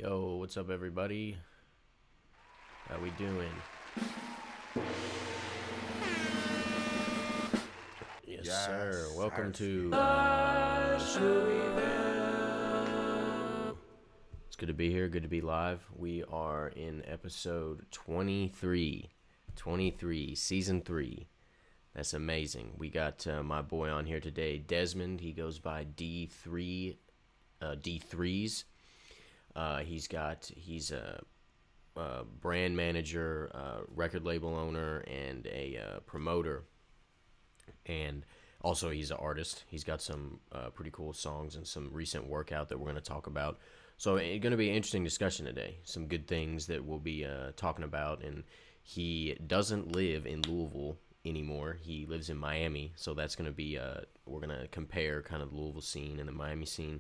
Yo, what's up, everybody? How we doing? Yes, sir. Welcome to Lush Louisville. It's good to be here. Good to be live. We are in episode 23, season 3. That's amazing. We got my boy on here today, Desmond. He goes by D3zzz. He's a brand manager, record label owner, and a promoter. And also he's an artist. He's got some pretty cool songs and some recent work out that we're going to talk about. So it's going to be an interesting discussion today. Some good things that we'll be talking about. And he doesn't live in Louisville anymore. He lives in Miami. So that's going to be, we're going to compare kind of the Louisville scene and the Miami scene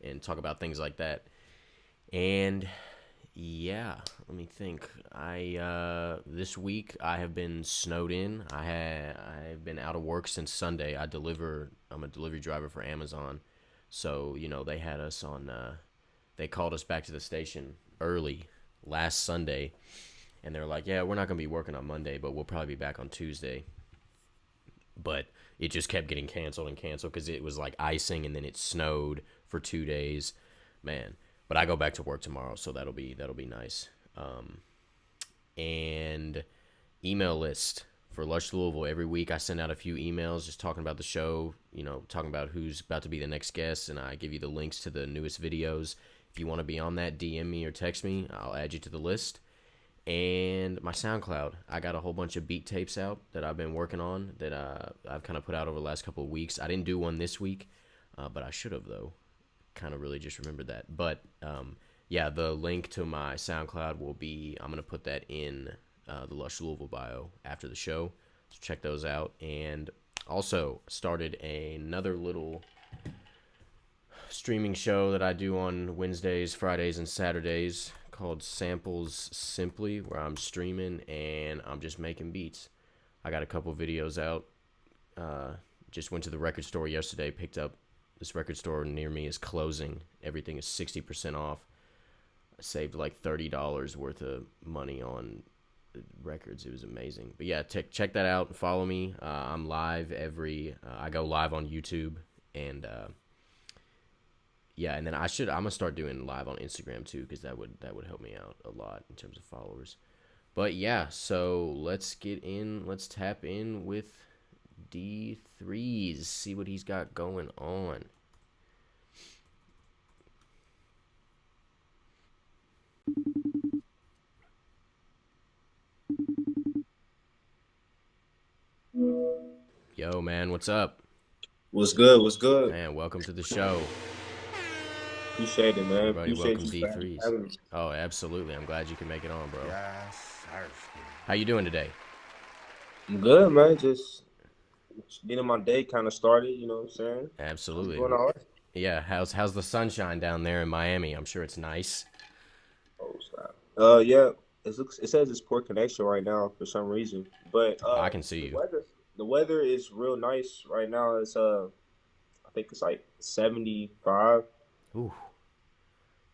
and talk about things like that. And yeah, let me think. This week I have been snowed in. I've been out of work since Sunday. I'm a delivery driver for Amazon. So, they had us on they called us back to the station early last Sunday, and they're like, "Yeah, we're not going to be working on Monday, but we'll probably be back on Tuesday." But it just kept getting canceled because it was like icing, and then it snowed for 2 days. Man. But I go back to work tomorrow, so that'll be nice. And email list for Lush Louisville. Every week I send out a few emails just talking about the show, talking about who's about to be the next guest, and I give you the links to the newest videos. If you want to be on that, DM me or text me. I'll add you to the list. And my SoundCloud. I got a whole bunch of beat tapes out that I've been working on that I've kind of put out over the last couple of weeks. I didn't do one this week, but I should have, though. Kind of really just remembered that. But yeah, the link to my SoundCloud will be, I'm going to put that in the Lush Louisville bio after the show. So check those out. And also started another little streaming show that I do on Wednesdays, Fridays, and Saturdays called Samples Simply, where I'm streaming and I'm just making beats. I got a couple videos out. Just went to the record store yesterday, picked up. This record store near me is closing. Everything is 60% off. I saved like $30 worth of money on records. It was amazing. But yeah, check that out and follow me. I'm live I go live on YouTube, and yeah, and then I'm gonna start doing live on Instagram too, because that would help me out a lot in terms of followers. But yeah, so let's tap in with D3zzz, see what he's got going on. Yo, man, what's up? What's good? What's good? Man, welcome to the show. Appreciate it, man. Everybody, Appreciate welcome you having me. D3zzz. Oh, absolutely. I'm glad you can make it on, bro. Yes, sir. How you doing today? I'm good, man. Just getting my day kind of started. You know what I'm saying? Absolutely. What's going on? Yeah, how's the sunshine down there in Miami? I'm sure it's nice. Oh, stop. Yeah. It says it's poor connection right now for some reason, but I can see you. The weather is real nice right now. It's I think it's like 75. Ooh,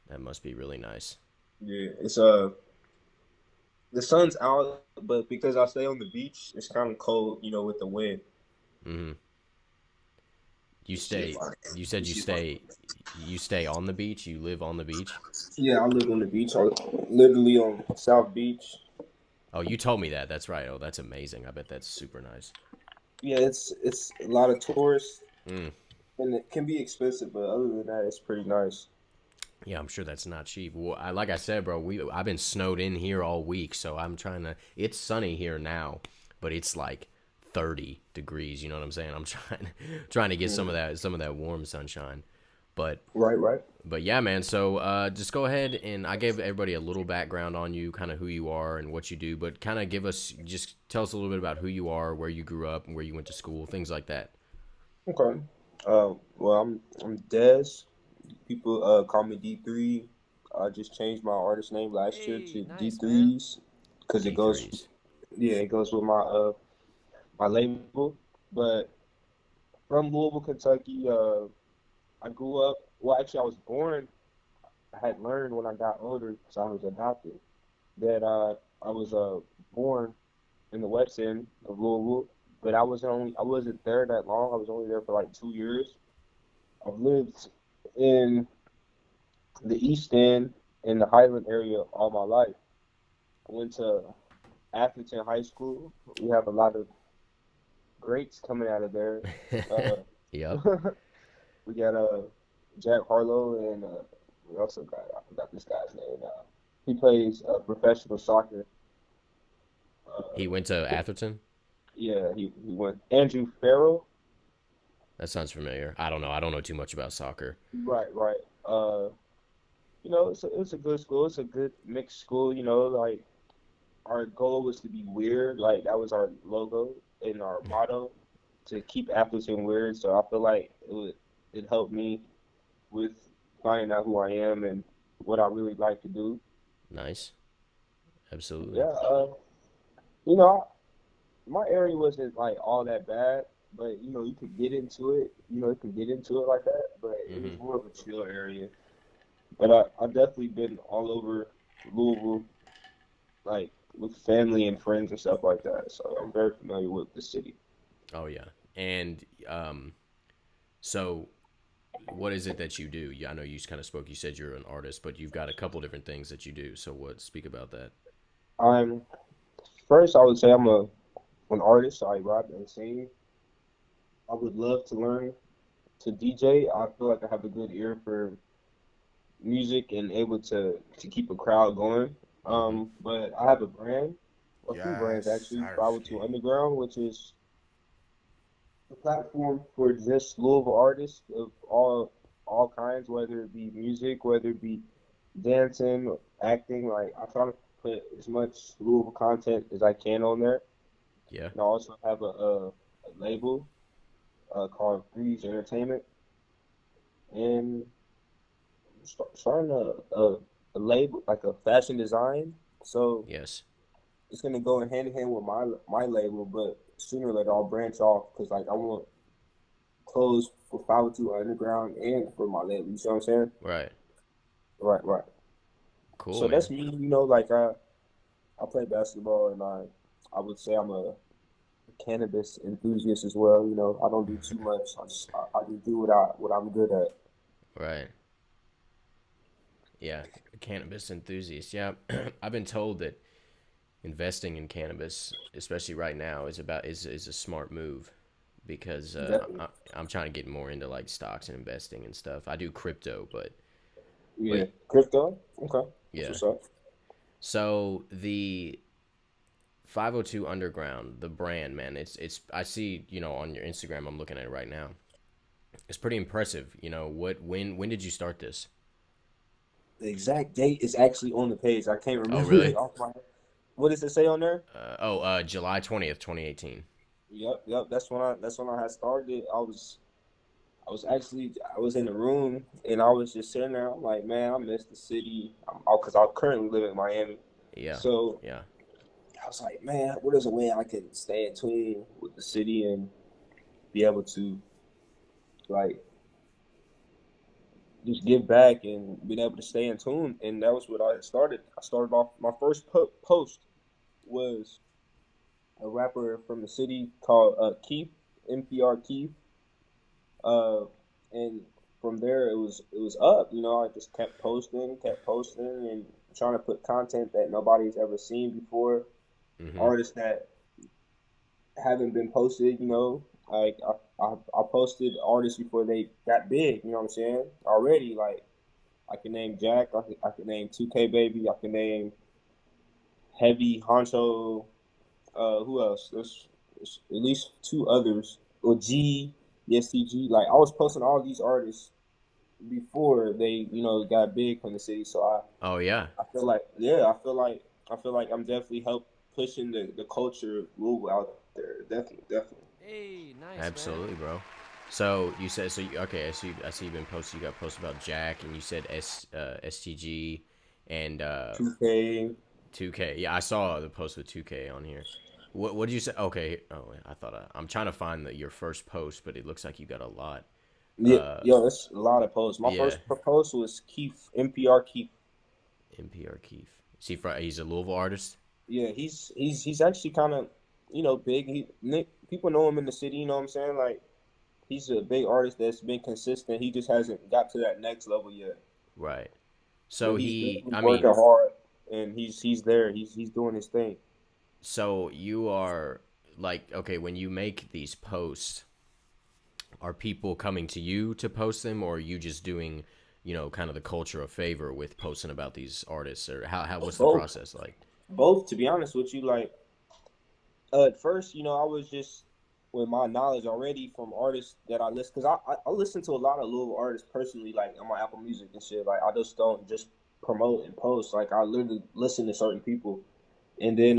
that must be really nice. Yeah. It's the sun's out, but because I stay on the beach, it's kind of cold. With the wind. Mm-hmm. You said you stay on the beach? You live on the beach? Yeah, I live on the beach. I literally on South Beach. Oh, you told me that. That's right. Oh, that's amazing. I bet that's super nice. Yeah, it's a lot of tourists, Mm. and it can be expensive, but other than that, it's pretty nice. Yeah, I'm sure that's not cheap. Well, like I said, bro, I've been snowed in here all week, so I'm trying to. It's sunny here now, but it's like 30 degrees. You know what I'm saying? I'm trying to get some of that warm sunshine. But Right. But yeah, man. So just go ahead, and I gave everybody a little background on you, kind of who you are and what you do. But kind of tell us a little bit about who you are, where you grew up, and where you went to school, things like that. Okay. Well, I'm Des. People call me D3. I just changed my artist name last year to Nice, D3zzz because it goes with my label. But from Louisville, Kentucky. I grew up. Well, actually, I was born I had learned when I got older, because I was adopted, that I was born in the West End of Louisville, but I wasn't there that long. I was only there for like 2 years. I've lived in the East End in the Highland area all my life. I went to Atherton High School. We have a lot of greats coming out of there. Uh, Yep. we got Jack Harlow and we also got I forgot this guy's name now. He plays professional soccer. He went to Atherton. Yeah, he went Andrew Farrell. That sounds familiar. I don't know. I don't know too much about soccer. Right, right. It's a good school. It's a good mixed school. Like our goal was to be weird. Like that was our logo and our motto to keep Appleton weird. So I feel like it helped me with finding out who I am and what I really like to do. Nice. Absolutely. Yeah, you know, my area wasn't like all that bad, but you could get into it. You could get into it like that, but it was Hmm. more of a chill area. But I definitely been all over Louisville, like with family and friends and stuff like that. So I'm very familiar with the city. Oh yeah. And so what is it that you do? Yeah, I know you kind of spoke. You said you're an artist, but you've got a couple different things that you do. So what? Speak about that. I'm First, I would say I'm an artist. So I rap and sing. I would love to learn to DJ. I feel like I have a good ear for music and able to keep a crowd going. Hmm. But I have a brand, a few brands Yes, actually, Sarsky. 502 Underground, which is a platform for just Louisville artists of all kinds, whether it be music, whether it be dancing, or acting. Like I try to put as much Louisville content as I can on there. Yeah. And I also have a label called D3zzz Entertainment, and starting a label like a fashion design. So Yes. it's gonna go hand in hand with my label, but sooner or later I'll branch off because like I want clothes for 502 Underground and for my label. You see what I'm saying? Right. Right, right. Cool, So man. that's me. Like I play basketball and I would say I'm a cannabis enthusiast as well. I don't do too much. I just do what I'm good at. Right. Yeah. Cannabis enthusiast. Yeah. I've been told that investing in cannabis, especially right now, is a smart move because Definitely. I'm trying to get more into like stocks and investing and stuff. I do crypto, but Yeah. Crypto. Okay. That's yeah. what's up. So the 502 Underground, the brand, man, it's I see, on your Instagram, I'm looking at it right now. It's pretty impressive. When did you start this? The exact date is actually on the page. I can't Oh, remember it really? off my head. What does it say on there? July 20th, 2018. Yep, yep. That's when I had started. I was in the room and I was just sitting there. I'm like, man, I miss the city. Because I currently live in Miami. Yeah. So Yeah. I was like, man, what is a way I can stay in tune with the city and be able to like just give back and being able to stay in tune. And that was what I started. I started off my first post was a rapper from the city called Keith, NPR Keith. Uh, and from there it was up. I just kept posting, and trying to put content that nobody's ever seen before. Mm-hmm. Artists that haven't been posted. Like I posted artists before they got big. You know what I'm saying? Already, like I can name Jack. I can name 2K Baby. I can name Heavy Honcho. Who else? There's at least two others. Or G, yes, TG. Like I was posting all these artists before they, got big from the city. So Oh, yeah. I feel like, yeah, I feel like I'm definitely help pushing the culture of Louisville out there. Definitely, definitely. Hey, nice, man. Absolutely, bro. So you said so. Okay, I see you've been posted. You got posted about Jack, and you said STG and 2K. 2K. Yeah, I saw the post with 2K on here. What did you say? Okay. Oh, wait, I'm trying to find your first post, but it looks like you got a lot. Yeah, yo, that's a lot of posts. My Yeah, first post was Keith, NPR Keith. NPR Keith. Is he from? He's a Louisville artist. Yeah, he's actually kind of, big. People know him in the city. You know what I'm saying? Like he's a big artist that's been consistent. He just hasn't got to that next level yet. Right. But So he's he, definitely I working mean, hard, and he's there. He's doing his thing. so you are like, okay, when you make these posts, are people coming to you to post them, or are you just doing, kind of the culture a favor with posting about these artists, or how what's the Both, process like? both. To be honest with you, like at first, I was just with my knowledge already from artists that I listen, because I listen to a lot of Louisville artists personally, like on my Apple Music and shit. Like I just don't just promote and post. Like I literally listen to certain people, and then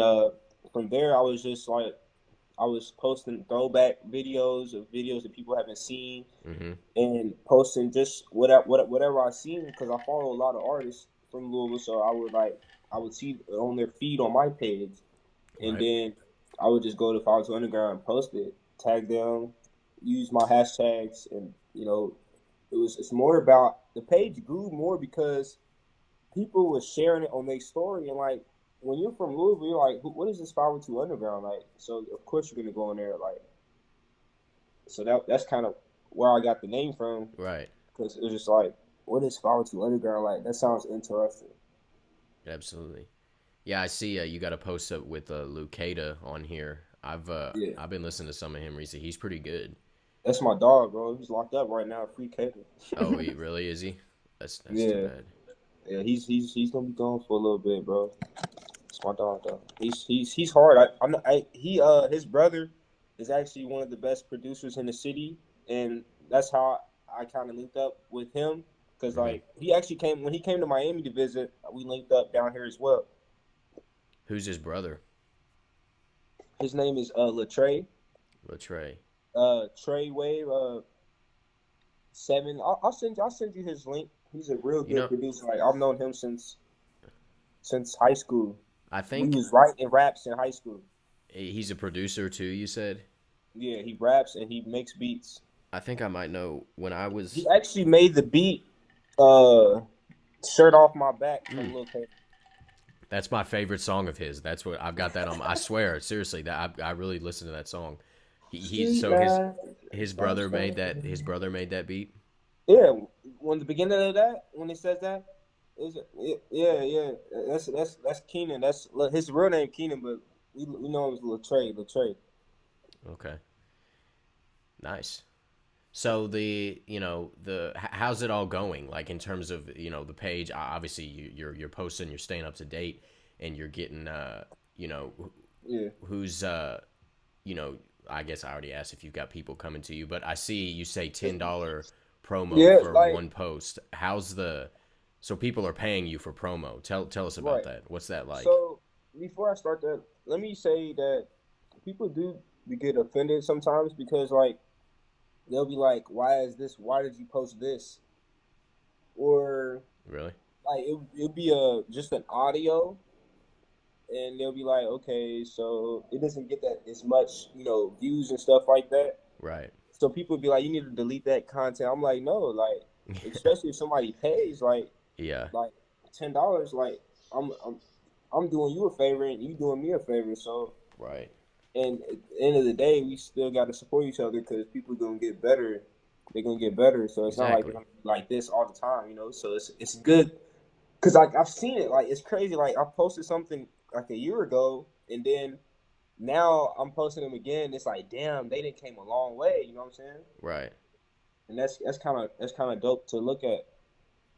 from there I was just like I was posting throwback videos of videos that people haven't seen, Mm-hmm. and posting just whatever I seen, because I follow a lot of artists from Louisville, so I would see on their feed on my page, and Right. then I would just go to 502 Underground, post it, tag them, use my hashtags, and it's more about the page grew more because people were sharing it on their story, and like when you're from Louisville, you're like, what is this 502 Underground like? So of course you're gonna go in there like, so that's kind of where I got the name from, Right. because it was just like, what is 502 Underground like? That sounds interesting. Absolutely. Yeah, I see. You got a post up with Lucada on here. Yeah, I've been listening to some of him recently. He's pretty good. that's my dog, bro. He's locked up right now, free cater. Oh, he really is he? That's too Yeah. bad. Yeah, he's gonna be gone for a little bit, bro. It's my dog though. He's hard. I'm not, I he his brother is actually one of the best producers in the city, and that's how I kind of linked up with him, because Hmm. like he actually came when he came to Miami to visit. We linked up down here as well. Who's his brother? His name is Latre, Latrey. Trey Wave 7. I'll send you his link. He's a real You good know, producer. Like I've known him since high school. I We think was writing raps in high school. he's a producer too. You said. Yeah, he raps and he makes beats. I think I might know when I He was. actually made the beat uh "Shirt Off My Back" Mm, from Lil K. that's my favorite song of his. That's what I've got that on. I swear, seriously, that I really listen to that song. He Street so life, his that's brother made that. His fun. brother made that beat. Yeah, when the beginning of that, when he says that, is yeah, yeah. That's Keenan. That's his real name, Keenan, but we know him as Latre. Latre. Okay, nice. So how's it all going? Like in terms of the page. Obviously, you're posting, you're staying up to date, and you're getting you know Yeah, who's you know I guess I already asked if you've got people coming to you, but I see you say $10 promo yeah. for Like one post. How's the so people are paying you for promo? Tell us about right. that. What's that like? So before I start that, let me say that people do get offended sometimes, because like they'll be like, "Why is this? Why did you post this?" Or Really? like it'll be just an audio, and they'll be like, "Okay, so it doesn't get that as much, views and stuff like that." Right. So people be like, "You need to delete that content." I'm like, "No, like, especially if somebody pays Yeah. like $10, like I'm I'm I'm doing you a favor and you doing me a favor, so." Right. And at the end of the day, we still got to support each other, because people gonna get better. They're gonna get better. So it's not like they're Exactly. gonna be like this all the time. So it's good, because like I've seen it. Like it's crazy. Like I posted something like a year ago, and then now I'm posting them again. It's like, damn, they didn't came a long way. You know what I'm saying? Right. And that's kind of dope to look at.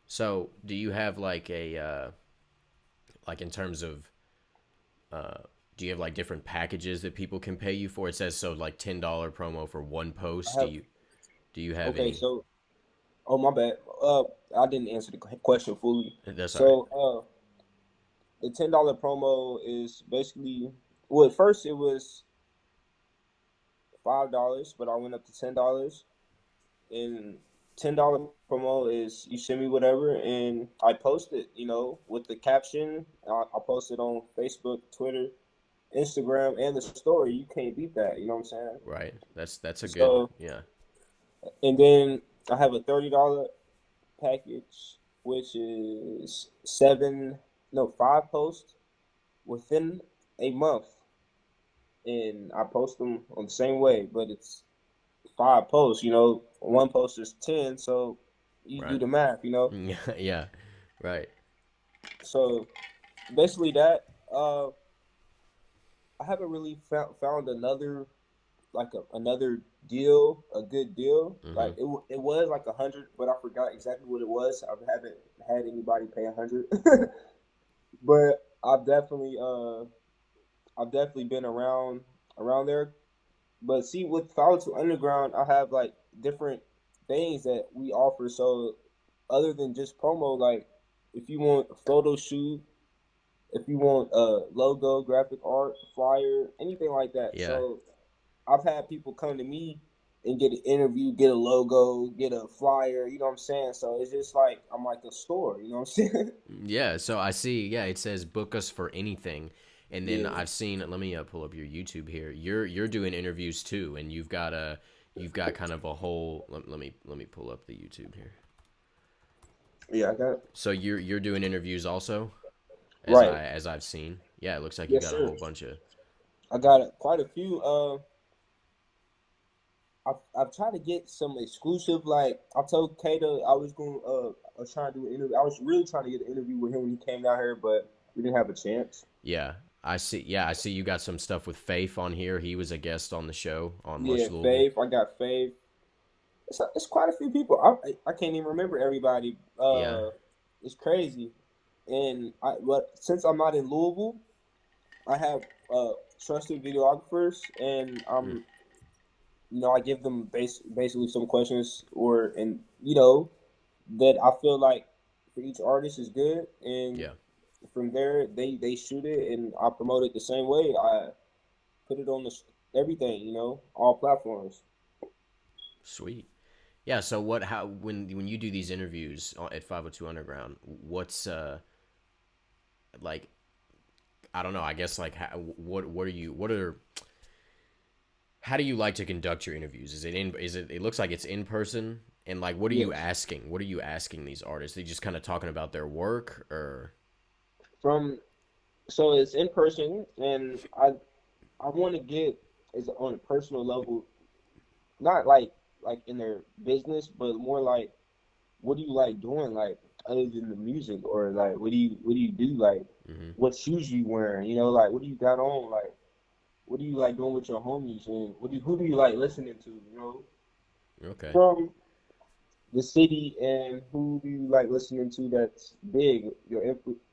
So, do you have like a like in terms of uh do you have like different packages that people can pay you for? It says so like $10 promo for one I post. have Do you have Okay, any? so oh my bad. I didn't answer the question fully. That's all right. So the $10 promo is basically, well, at first it was $5, but I went up to $10. And $10 promo is you send me whatever, and I post it. With the caption. I post it on Facebook, Twitter, Instagram, and the story. You can't beat that. You know what I'm saying? Right. That's a good So yeah. and then I have a $30 package, which is 5 posts within a month, and I post them on the same way, but it's 5 posts. One post is 10, so you do Right. the math. Yeah. Yeah. Right. So basically that. I haven't really found another another deal, a good deal. Mm-hmm. Like it was like 100, but I forgot exactly what it was. I haven't had anybody pay 100, but I've definitely been around there. But see, with 502 Underground, I have like different things that we offer. So other than just promo, like if you want a photo shoot, if you want a logo, graphic art, flyer, anything like that. Yeah. So I've had people come to me and get an interview, get a logo, get a flyer. You know what I'm saying? So it's just like I'm like a store. You know what I'm saying? Yeah. So I see. Yeah, it says book us for anything, and then Yeah, I've seen. Let me pull up your YouTube here. You're doing interviews too, and you've got kind of a whole. Let me pull up the YouTube here. yeah, I got it. So you're doing interviews also, Right. as I've seen. Yeah, it looks like you Yes, got a sir. whole bunch of. I got quite a few. I've tried to get some exclusive. Like I told Kata, I was trying to do an interview. I was really trying to get an interview with him when he came down here, but we didn't have a chance. Yeah, I see. Yeah, I see you got some stuff with Faith on here. He was a guest on the show on Yeah, Lush Louisville. Faith. I got Faith. It's quite a few people. I can't even remember everybody. Yeah. It's crazy. And but since I'm not in Louisville, I have trusted videographers, and Mm, I give them basically some questions, that I feel like for each artist is good, and yeah. from there they shoot it, and I promote it the same way. I put it on everything, all platforms. Sweet. Yeah. So what? How when you do these interviews at 502 Underground, what's like? I don't know. I guess like what are you? What are how do you like to conduct your interviews? Is it in? Is it? It looks like it's in person. And like, what are you Yes, asking? What are you asking these artists? They just kind of talking about their work, or from so it's in person, and I want to get is on a personal level, not like in their business, but more like what do you like doing, like other than the music, or like what do you do, like mm-hmm. what shoes you wearing, like what do you got on, like what do you like doing with your homies, and who do you like listening to, Okay, from the city, and who do you like listening to that's big, your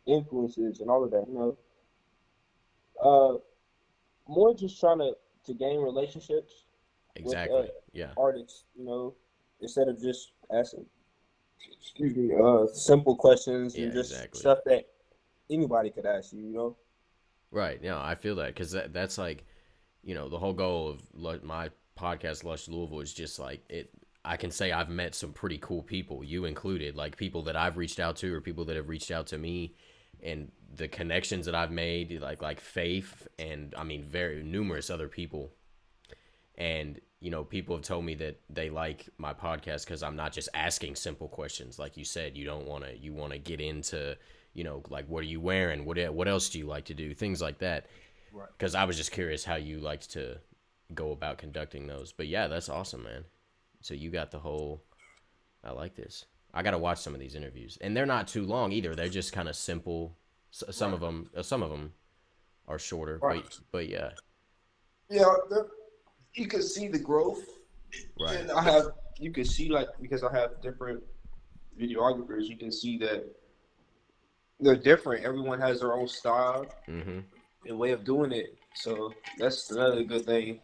influences and all of that, uh more just trying to gain relationships with exactly. Yeah, artists, instead of just asking, excuse me, simple questions yeah, and just exactly. stuff that anybody could ask you, Right. No, I feel that because that's like, the whole goal of my podcast, Lush Louisville, is just like it. I can say I've met some pretty cool people, you included, like people that I've reached out to or people that have reached out to me, and the connections that I've made, like Faith, and I mean, very numerous other people, and people have told me that they like my podcast because I'm not just asking simple questions. Like you said, you want to get into, like what are you wearing, what else do you like to do, things like that, Right. because I was just curious how you liked to go about conducting those. But yeah, that's awesome, man. So you got the whole. I like this. I gotta watch some of these interviews, and they're not too long either. They're just kind of simple. Right. Some of them are shorter, Right. but yeah, Yeah, you can see the growth, right. and you can see, like, because I have different videographers, you can see that they're different. Everyone has their own style Mm-hmm. and way of doing it. So that's another good thing.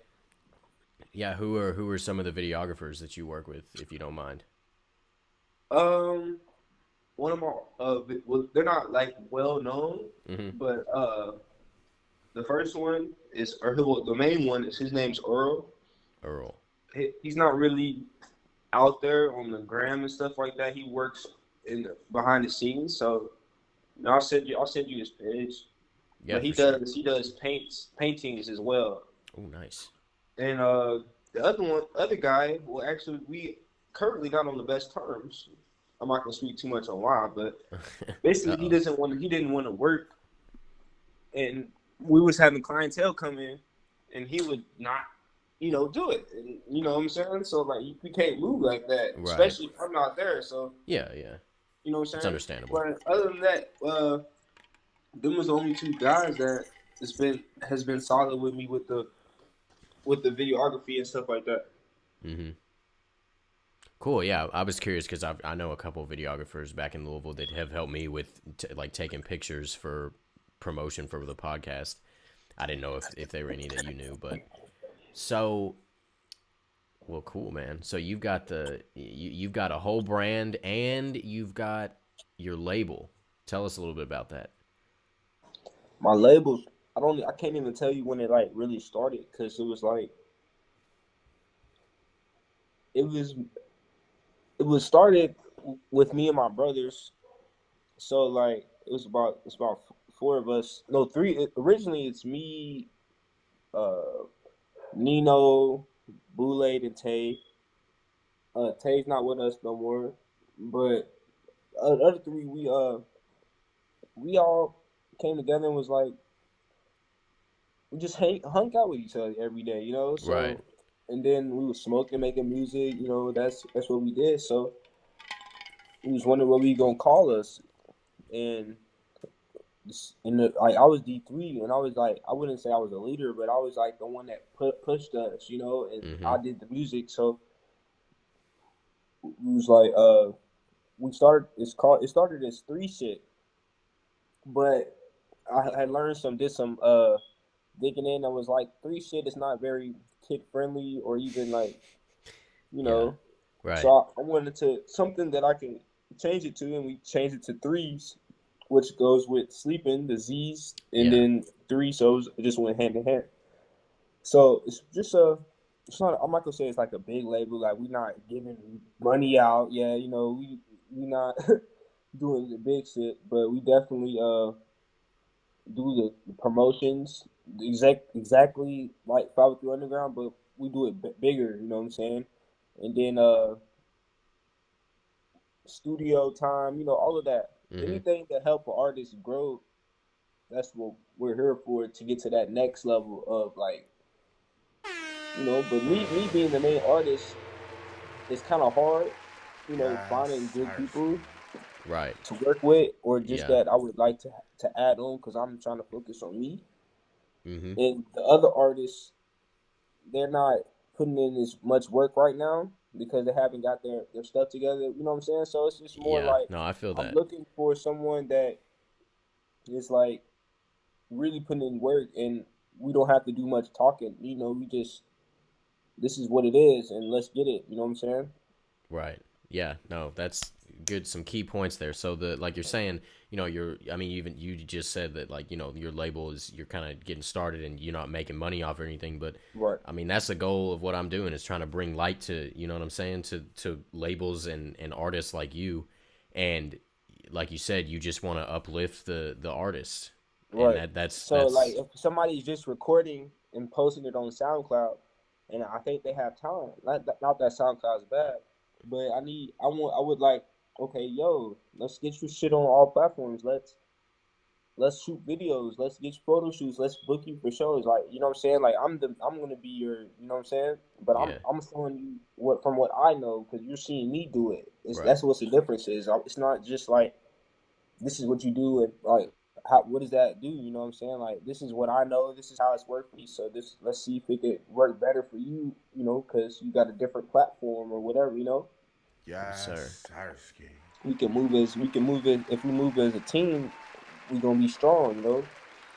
Yeah, who are some of the videographers that you work with, if you don't mind? Um, One of my well, they're not like well known, Mm-hmm. but the first one is, the main one is, his name's Earl. Earl. He's not really out there on the gram and stuff like that. He works behind the scenes. So I'll send you his page. Yeah, But for sure. he does paintings as well. Oh, nice. And the other guy, well, actually, currently not on the best terms. I'm not gonna speak too much on why, but basically Uh-oh. he didn't want to work, and we was having clientele come in, and he would not, do it. And, you know what I'm saying? So like we can't move like that, Right. especially if I'm not there. So Yeah, yeah. you know what I'm It's saying? understandable. But other than that, them was the only two guys that has been solid with me with the videography and stuff like that. Mm-hmm. Cool. Yeah, I was curious because I know a couple of videographers back in Louisville that have helped me with like taking pictures for promotion for the podcast. I didn't know if there were any that you knew, but so well, cool, man. So you've got a whole brand and you've got your label. Tell us a little bit about that. My labels, I can't even tell you when it like really started because it was it was started with me and my brothers. So like it's about four of us. No, three. Originally, it's me, uh, Nino, Boulade, and Tay. Tay's not with us no more, but the other three we all came together and was like we just hung out with each other every day, you know. Right. So and then we was smoking, making music, you know. That's what we did. So we was wondering what we gonna call us, and like I was D3, and I was like I wouldn't say I was a leader, but I was like the one that pushed us, you know, and Mm-hmm. I did the music. So we was like it started as three shit, but I had learned did some digging in. I was like three shit is not very kid friendly or even like you Yeah. know. So Right. I wanted to something that I can change it to, and we changed it to threes, which goes with sleeping, the Z's, and Yeah. then three. So it just went hand in hand. So it's just it's not. I'm not gonna say it's like a big label. Like we not giving money out. Yeah, you know we not doing the big shit, but we definitely do the promotions exactly like 502 Underground, but we do it bigger. You know what I'm saying? And then studio time. You know all of that. Mm-hmm. Anything that help an artist grow. That's what we're here for to get to that next level of like But me being the main artist, it's kind of hard, finding Yes, good Starsky. people Right. to work with, or just Yeah. that I would like to add on because I'm trying to focus on me. Mm-hmm. And the other artists, they're not putting in as much work right now because they haven't got their stuff together. You know what I'm saying? So it's just more Yeah. like No, I feel I'm that. looking for someone that is like really putting in work, and we don't have to do much talking. We just this is what it is, and let's get it. You know what I'm saying? Right. Yeah. No, that's good. Some key points there. So the like you're saying, I mean, even you just said that like your label is you're kind of getting started and you're not making money off or anything, but Right. I mean that's the goal of what I'm doing is trying to bring light to what I'm saying to labels and artists like you, and like you said, you just want to uplift the artists, and Right. So like that's if somebody's just recording and posting it on SoundCloud, and I think they have talent. Not that SoundCloud's bad, but I would like, okay, yo, let's get your shit on all platforms. Let's shoot videos. Let's get photo shoots. Let's book you for shows. Like, you know what I'm saying? Like I'm gonna be your, you know what I'm saying? But yeah, I'm showing you what I know because you're seeing me do it. right, That's what the difference is. It's not just like this is what you do and like what does that do? You know what I'm saying? Like this is what I know. This is how it's worked for me. So this let's see if it could work better for you. Because you got a different platform or whatever. yes, sir. Yes, Starsky. We can move as if we move as a team, we gonna be strong.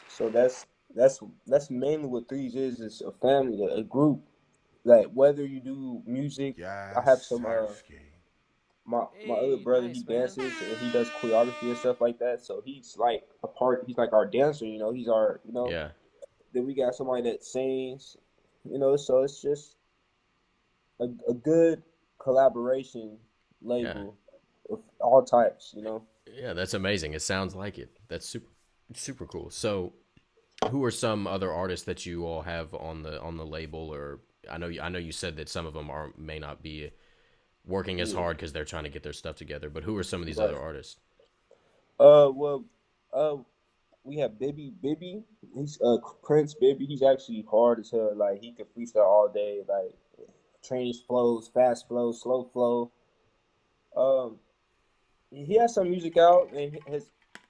So that's mainly what threes is a family, a group. Like whether you do music, I have Yes, some Starsky. my other Hey, brother, he nice man. dances and he does choreography and stuff like that. So he's like he's like our dancer, he's our Yeah, then we got somebody that sings, so it's just a good collaboration yeah, label of all types. yeah. That's amazing. It sounds like it. That's super cool. So who are some other artists that you all have on the label? Or I know you said that some of them are may not be working as Yeah. hard because they're trying to get their stuff together. But who are some of these Right. other artists? Well, uh, we have Bibby. He's Prince Bibby. He's actually hard as hell. Like he can freestyle all day. Like trains flows, fast flow, slow flow. Um, he has some music out, and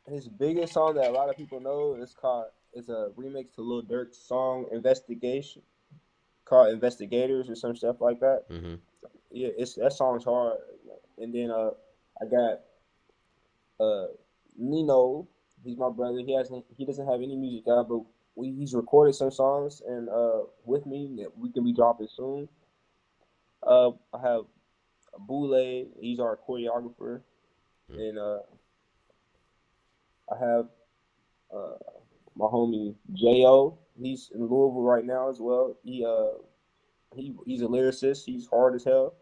his biggest song that a lot of people know is called it's a remix to Lil Durk's song Investigation, called Investigators or some stuff like that. Mm-hmm. Yeah, it's that song's hard. And then I got uh Nino. He's my brother. He doesn't have any music out, but he's recorded some songs and with me that we can be dropping soon. I have Boule. He's our choreographer, and I have uh my homie Jo. He's in Louisville right now as well. He's a lyricist. He's hard as hell.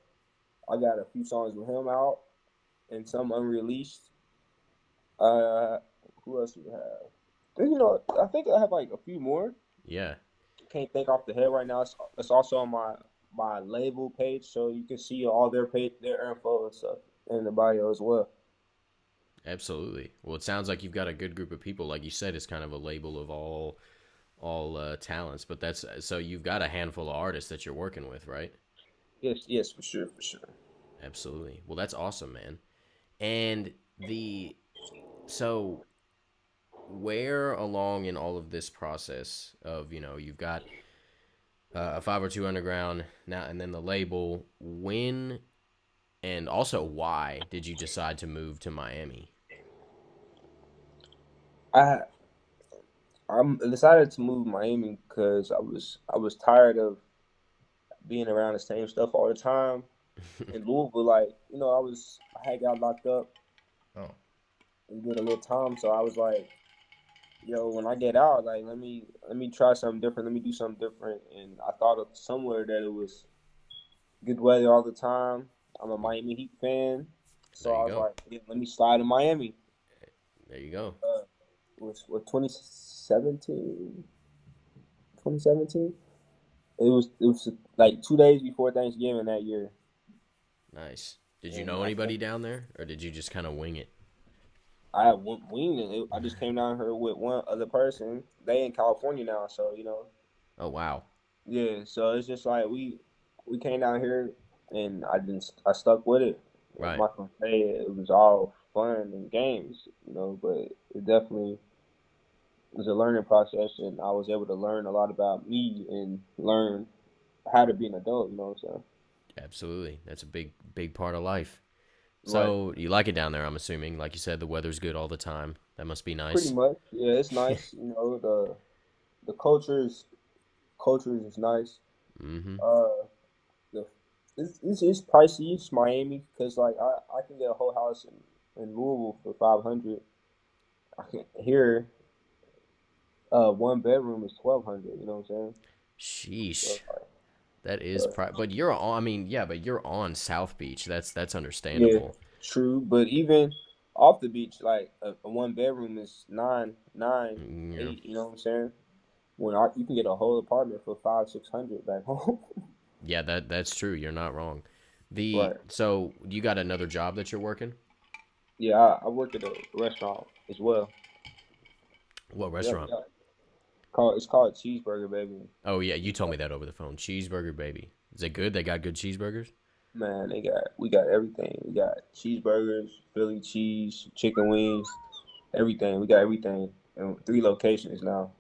I got a few songs with him out and some unreleased. Uh, who else we have? I think I have like a few more. Yeah, Can't think off the head right now. It's also on my label page, so you can see all their info and stuff in the bio as well. absolutely. Well, it sounds like you've got a good group of people. Like you said, it's kind of a label of all talents. But that's so you've got a handful of artists that you're working with, right? Yes, for sure, for sure. Absolutely. Well, that's awesome, man. And the so where along in all of this process of you've got a 502 underground now and then the label, when and also why did you decide to move to Miami? I I'm decided to move to Miami because I was tired of being around the same stuff all the time. In Louisville, like I had got locked up Oh, and did a little time, so I was like, yo, when I get out, like let me try something different, let me do something different, and I thought of somewhere that it was good weather all the time. I'm a Miami Heat fan, so there I you was go. like, yeah, let me slide to Miami. There you go. Was what 2017? 2017? It was like 2 days before Thanksgiving that year, Nice. Did you and know anybody down there, or did you just kind of wing it? I had one wing it. I just came down here with one other person. They in California now, so Oh wow. yeah. So it's just like we came down here, and I stuck with it. I'm Right. not gonna say it was all fun and games, but it definitely was a learning process, and I was able to learn a lot about me and learn how to be an adult. You know what I'm saying? Absolutely. That's a big part of life. Right. So you like it down there, I'm assuming. Like you said, the weather's good all the time. That must be Pretty nice. much. Yeah, it's nice. The culture is nice. Mm-hmm. Uh, the it's pricey. It's Miami because like I can get a whole house in Louisville for 500. I can here one bedroom is 1,200. You know what I'm saying? Sheesh. So, That is uh, but you're on. I mean, yeah, but you're on South Beach. That's yeah, understandable. true. But even off the beach, like a one bedroom is nine, Yeah. eight. You know what I'm saying? You can get a whole apartment for 500-600 back home. Yeah, that's true. You're not wrong. The Right. so you got another job that you're working? Yeah, I work at a restaurant as well. What Yep. restaurant? Yep. It's called Cheeseburger Baby. Oh yeah, you told me that over the phone. Cheeseburger baby. Is it good? They got good cheeseburgers? Man, we got everything. We got cheeseburgers, Philly cheese, chicken wings, everything. We got everything in 3 locations now.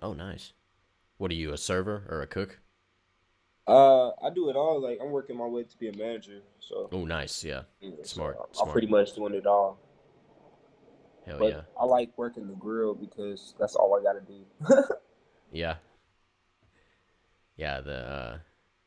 Oh, nice. What are you, a server or a cook? I do it all. Like I'm working my way to be a manager, so Oh, nice. Yeah. yeah, so Smart. I'm Smart. pretty much doing it all. Hell But yeah. I like working the grill because that's all I got to do. Yeah. Yeah, the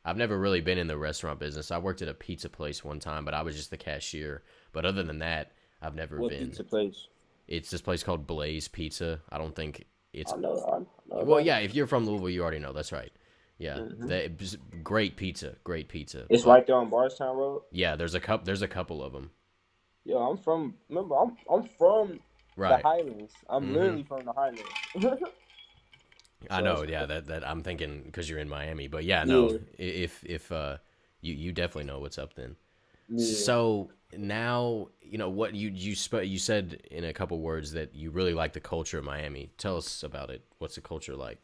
I've never really been in the restaurant business. I worked at a pizza place one time, but I was just the cashier. But other than that, I've never What been. pizza place? It's this place called Blaze Pizza. I don't think it's I know well, about yeah, if you're from Louisville, you already know. That's right. Yeah. it. Great pizza, great pizza. It's But right there on Bardstown Road. yeah, there's a couple of them. Yo, I'm from. Remember, I'm from the Right. Highlands. I'm Mhm. literally from the Highlands. I So know, yeah, that I'm thinking because you're in Miami, but yeah, no, yeah, if you definitely know what's up then. Yeah. So now what you said in a couple words that you really like the culture of Miami. Tell us about it. What's the culture like?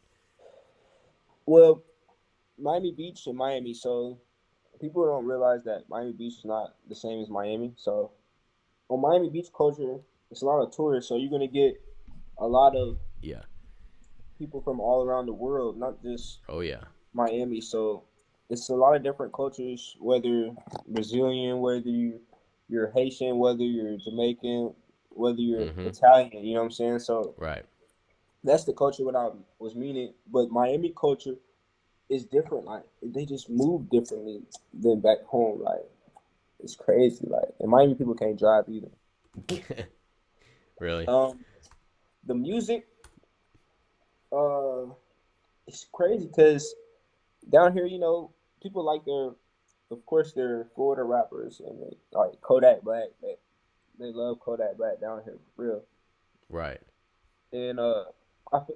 Well, Miami Beach and Miami. So people don't realize that Miami Beach is not the same as Miami. So on Miami Beach culture, it's a lot of tourists. So you're gonna get a lot of Yeah. people from all around the world, not just Oh yeah. Miami. So it's a lot of different cultures, whether Brazilian, whether you're Haitian, whether you're Jamaican, whether you're Mm-hmm. Italian, you know what I'm saying? So Right. that's the culture what I was meaning. But Miami culture is different. Like they just move differently than back home. Like it's crazy. Like and Miami people can't drive either. Really? Um the music, uh it's crazy because down here, people like of course, they're Florida rappers and they, like Kodak Black. They love Kodak Black down here for real. Right. And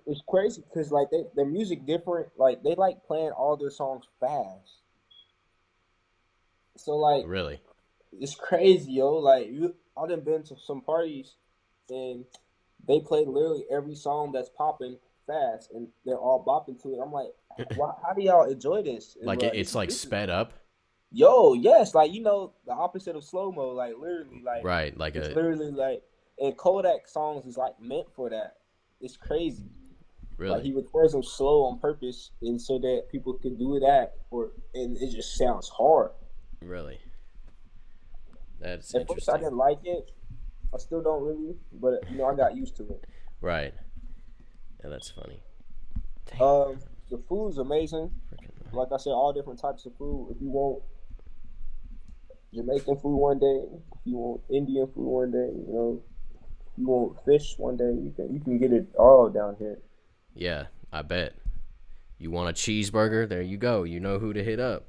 it's crazy because like their music different. Like they like playing all their songs fast. So like Really? it's crazy, yo. Like I done been to some parties and they play literally every song that's popping fast and they're all bopping to it. I'm like, why? How do y'all enjoy this? And Like like it's like this is sped up? Yo, yes, like the opposite of slow mo, like literally, like Right. Like it's a literally like, and Kodak songs is like meant for that. It's crazy. Like really? he records them slow on purpose, and so that people can do that, and it just sounds hard. Really? That's At first, I interesting. didn't like it. I still don't really, but I got used to it. Right. Yeah, that's funny. Damn. The food's amazing. Freaking Like I said, all different types of food. If you want Jamaican food one day, if you want Indian food one day, you want fish one day, you can get it all down here. yeah, I bet. You want a cheeseburger? There you go. You know who to hit up.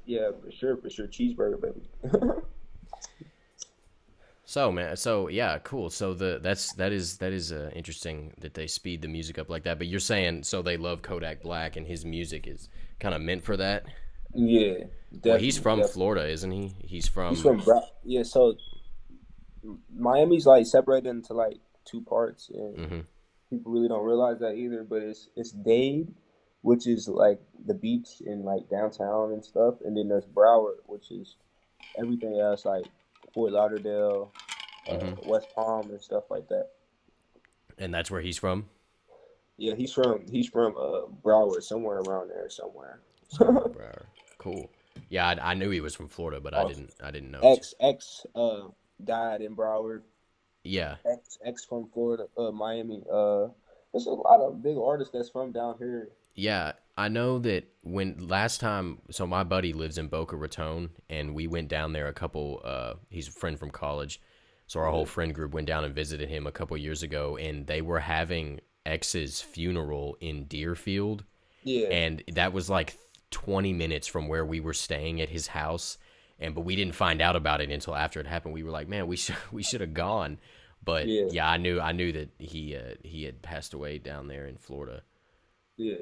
Yeah, for sure, cheeseburger, baby. So man, so yeah, cool. So that is interesting that they speed the music up like that. But you're saying so they love Kodak Black and his music is kind of meant for that. Yeah, Well, he's definitely, from definitely. Florida, isn't he? He's He's from from yeah. So Miami's like separated into like two parts, and hmm people really don't realize that either. But it's Dade, which is like the beach in like downtown and stuff, and then there's Broward, which is everything else like Fort Lauderdale, hmm West Palm, and stuff like that. and that's where he's from. Yeah, he's from Broward, somewhere around there, somewhere. Somewhere in Broward. Cool. Yeah, I knew he was from Florida, but I Oh, didn't know. X died in Broward. Yeah, X from Florida, Miami. There's a lot of big artists that's from down here. yeah. I know that when last time, so my buddy lives in Boca Raton, and we went down there a couple. He's a friend from college, so our whole Yeah, friend group went down and visited him a couple years ago, and they were having X's funeral in Deerfield, yeah, and that was like 20 minutes from where we were staying at his house, and but we didn't find out about it until after it happened. We were like, man, we should have gone, but yeah, yeah, I knew that he had passed away down there in Florida. yeah.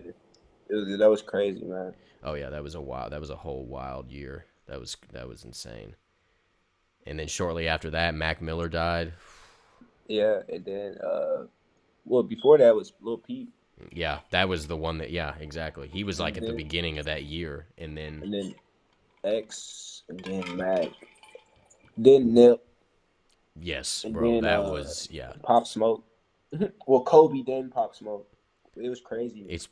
That was crazy, man. Oh yeah, that was a whole wild year. That was insane. And then shortly after that, Mac Miller died. Yeah, and then well, before that was Lil Peep, Yeah, that was the one that yeah, exactly. He was like and at the then beginning of that year, and then and then X, and then Mac, then Nip, yes, and bro, then that was yeah. Pop Smoke. Well, Kobe, then Pop Smoke. It was crazy. It's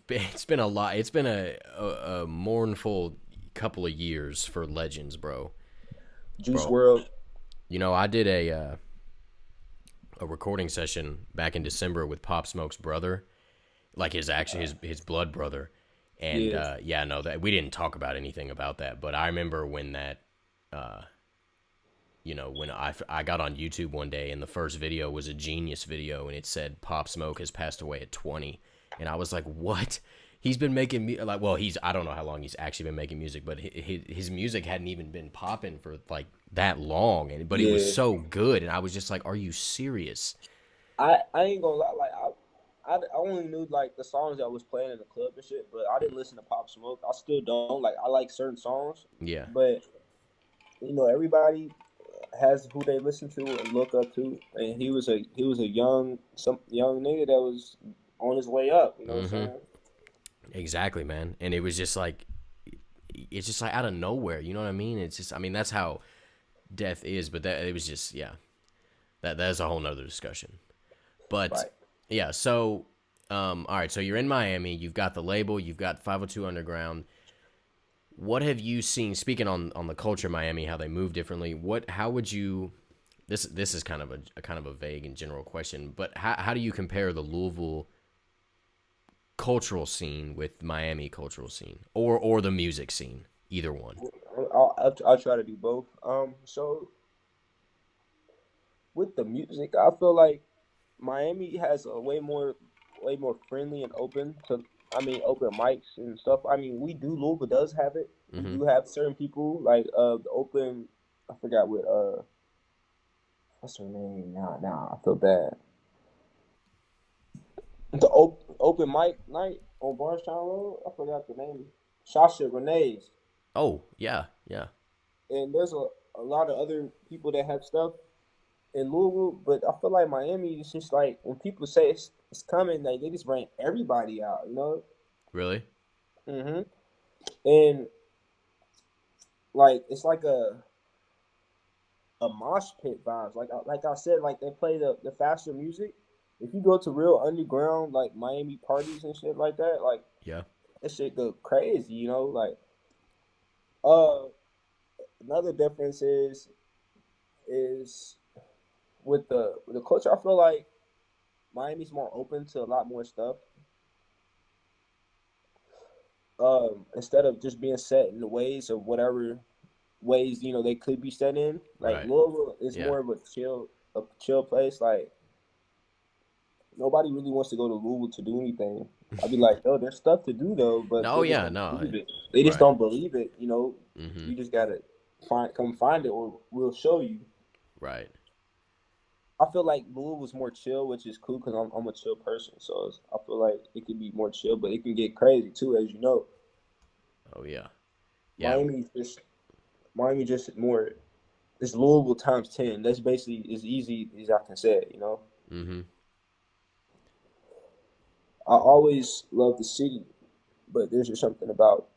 been a lot. It's been a mournful couple of years for legends, bro. Juice Bro, World. I did a recording session back in December with Pop Smoke's brother, like his blood brother, and Yeah, yeah, no, that we didn't talk about anything about that, but I remember when that, uh, when I got on YouTube one day and the first video was a Genius video and it said Pop Smoke has passed away at 20, and I was like, what? He's been making like, well, I don't know how long he's actually been making music, but his music hadn't even been popping for like that long, and but it was yeah. so good, and I was just like, are you serious? I ain't gonna lie, like I only knew like the songs that was playing in the club and shit, but I didn't listen to Pop Smoke. I still don't like. I like certain songs, Yeah, but everybody has who they listen to and look up to, and he was a young nigga that was on his way up. You know what I'm Mm-hmm. saying? Exactly, man. And it was just like, it's just like out of nowhere. You know what I mean? It's just, I mean, that's how death is. But that it was just, yeah. That's a whole nother discussion. But Right. yeah, so all right, so you're in Miami. You've got the label. You've got 502 Underground. What have you seen? Speaking on the culture of Miami, how they move differently. How would you? This is kind of a kind of a vague and general question, but how do you compare the Louisville cultural scene with Miami cultural scene, or the music scene? Either one. I'll try to do both. So with the music, I feel like Miami has a way more friendly and open to. I mean, open mics and stuff. I mean, Louisville does have it. We Mm-hmm. do have certain people like the open. I forgot what's her name now. Now I feel bad. The open mic night on Barstown Road. I forgot the name. Sasha Renee's. Oh yeah, yeah. And there's a lot of other people that have stuff in Louisville, but I feel like Miami is just like when people say it's coming, like they just bring everybody out, you know. Really? hmm And like it's like a mosh pit vibes. Like I said, like they play the faster music. If you go to real underground like Miami parties and shit like that, like Yeah. that shit go crazy, you know. Like uh, another difference is with the culture. I feel like Miami's more open to a lot more stuff. Instead of just being set in the ways of whatever ways they could be set in. Like Right. Louisville is Yeah. more of a chill place. Like nobody really wants to go to Louisville to do anything. I'd be like, oh, there's stuff to do though, but No. they just Yeah. don't No. believe it. They just Right. don't believe it. Mm-hmm. You just gotta come find it, or we'll show you. Right. I feel like Louisville's more chill, which is cool because I'm a chill person. So I feel like it can be more chill, but it can get crazy too, as you know. Oh yeah. Yeah. Miami just Miami just more. It's Louisville times 10. That's basically as easy as I can say it. Mm-hmm. I always love the city, but there's just something about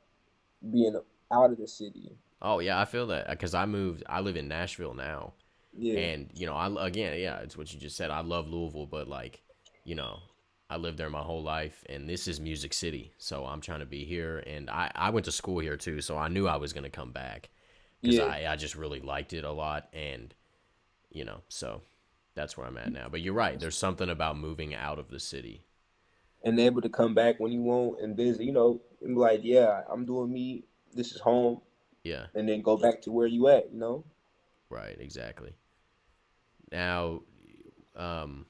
being out of the city. Oh yeah, I feel that because I moved. I live in Nashville now, Yeah, and I again, yeah, it's what you just said. I love Louisville, but like, you know, I lived there my whole life, and this is Music City, so I'm trying to be here. And I went to school here too, so I knew I was gonna come back because yeah. I just really liked it a lot, and so that's where I'm at now. But you're right. There's something about moving out of the city. And able to come back when you want and visit, and be like, yeah, I'm doing me. This is home, Yeah. and then go back to where you at. Right. Exactly. Now, um,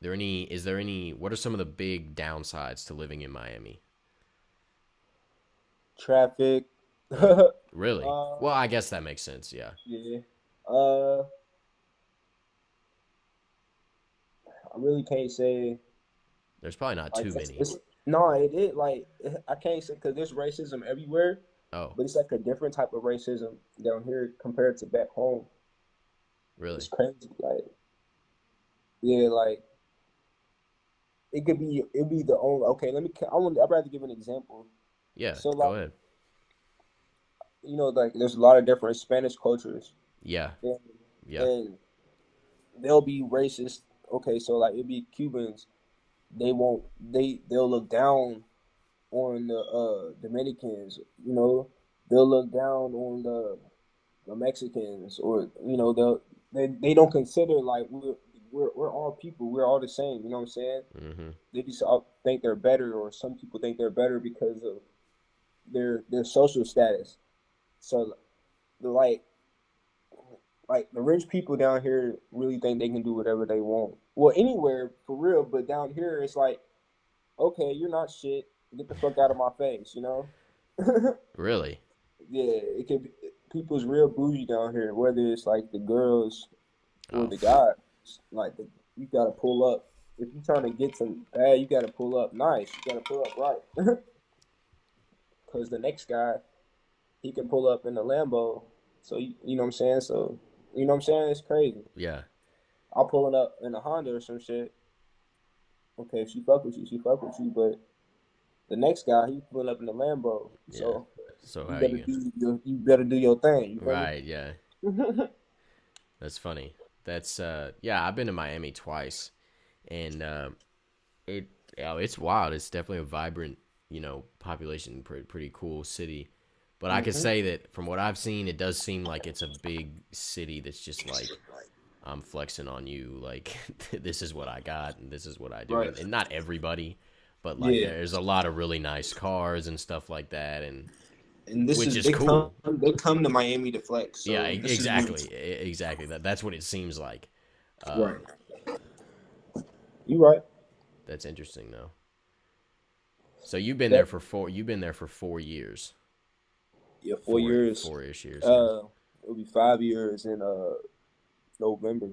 is there any what are some of the big downsides to living in Miami? Traffic. Really? Well, I guess that makes sense. Yeah. Yeah. Uh, I really can't say. There's probably not Like too many. it's no, I can't say because there's racism everywhere, Oh, but it's like a different type of racism down here compared to back home. really? It's crazy. Like yeah, like it'd be the only. Okay, I'd rather give an example. Yeah, So go like ahead. like there's a lot of different Spanish cultures, Yeah. and, Yeah. and they'll be racist. Okay, so like it'd be Cubans. They'll look down on the Dominicans. They'll look down on the Mexicans, or they don't consider like we're all people. We're all the same. You know what I'm saying? Mm-hmm. They just all think they're better, or some people think they're better because of their social status. So like the rich people down here really think they can do whatever they want. Well, anywhere for real, but down here it's like, okay, you're not shit. Get the fuck out of my face, you know? Really? Yeah, it can be people's real bougie down here, whether it's like the girls or Oh, the guys. Like you gotta pull up. If you're trying to get some bad, you gotta pull up nice. You gotta pull up right. Cause the next guy, he can pull up in the Lambo. So you know what I'm saying? So you know what I'm saying? It's crazy. Yeah. I'm pulling up in a Honda or some shit. Okay, if she fuck with you, she fuck with you. But the next guy, he pulling up in the Lambo. Yeah. So So you how better you do you better do your thing. You feel Right, yeah. me? That's funny. That's yeah, I've been to Miami twice, and it it's wild. It's definitely a vibrant, population, pretty cool city. But I could hmm say that from what I've seen, it does seem like it's a big city that's just like I'm flexing on you, like this is what I got and this is what I do, Right. and not everybody, but like Yeah. there's a lot of really nice cars and stuff like that, and And this which is is cool. they come to Miami to flex. Yeah, So this is when exactly, exactly. That's what it seems like. right. Um, You right. that's interesting though. So you've been there That for four. You've been there for 4 years, yeah, 4 years. 4-ish years. Yeah. It'll be 5 years in November.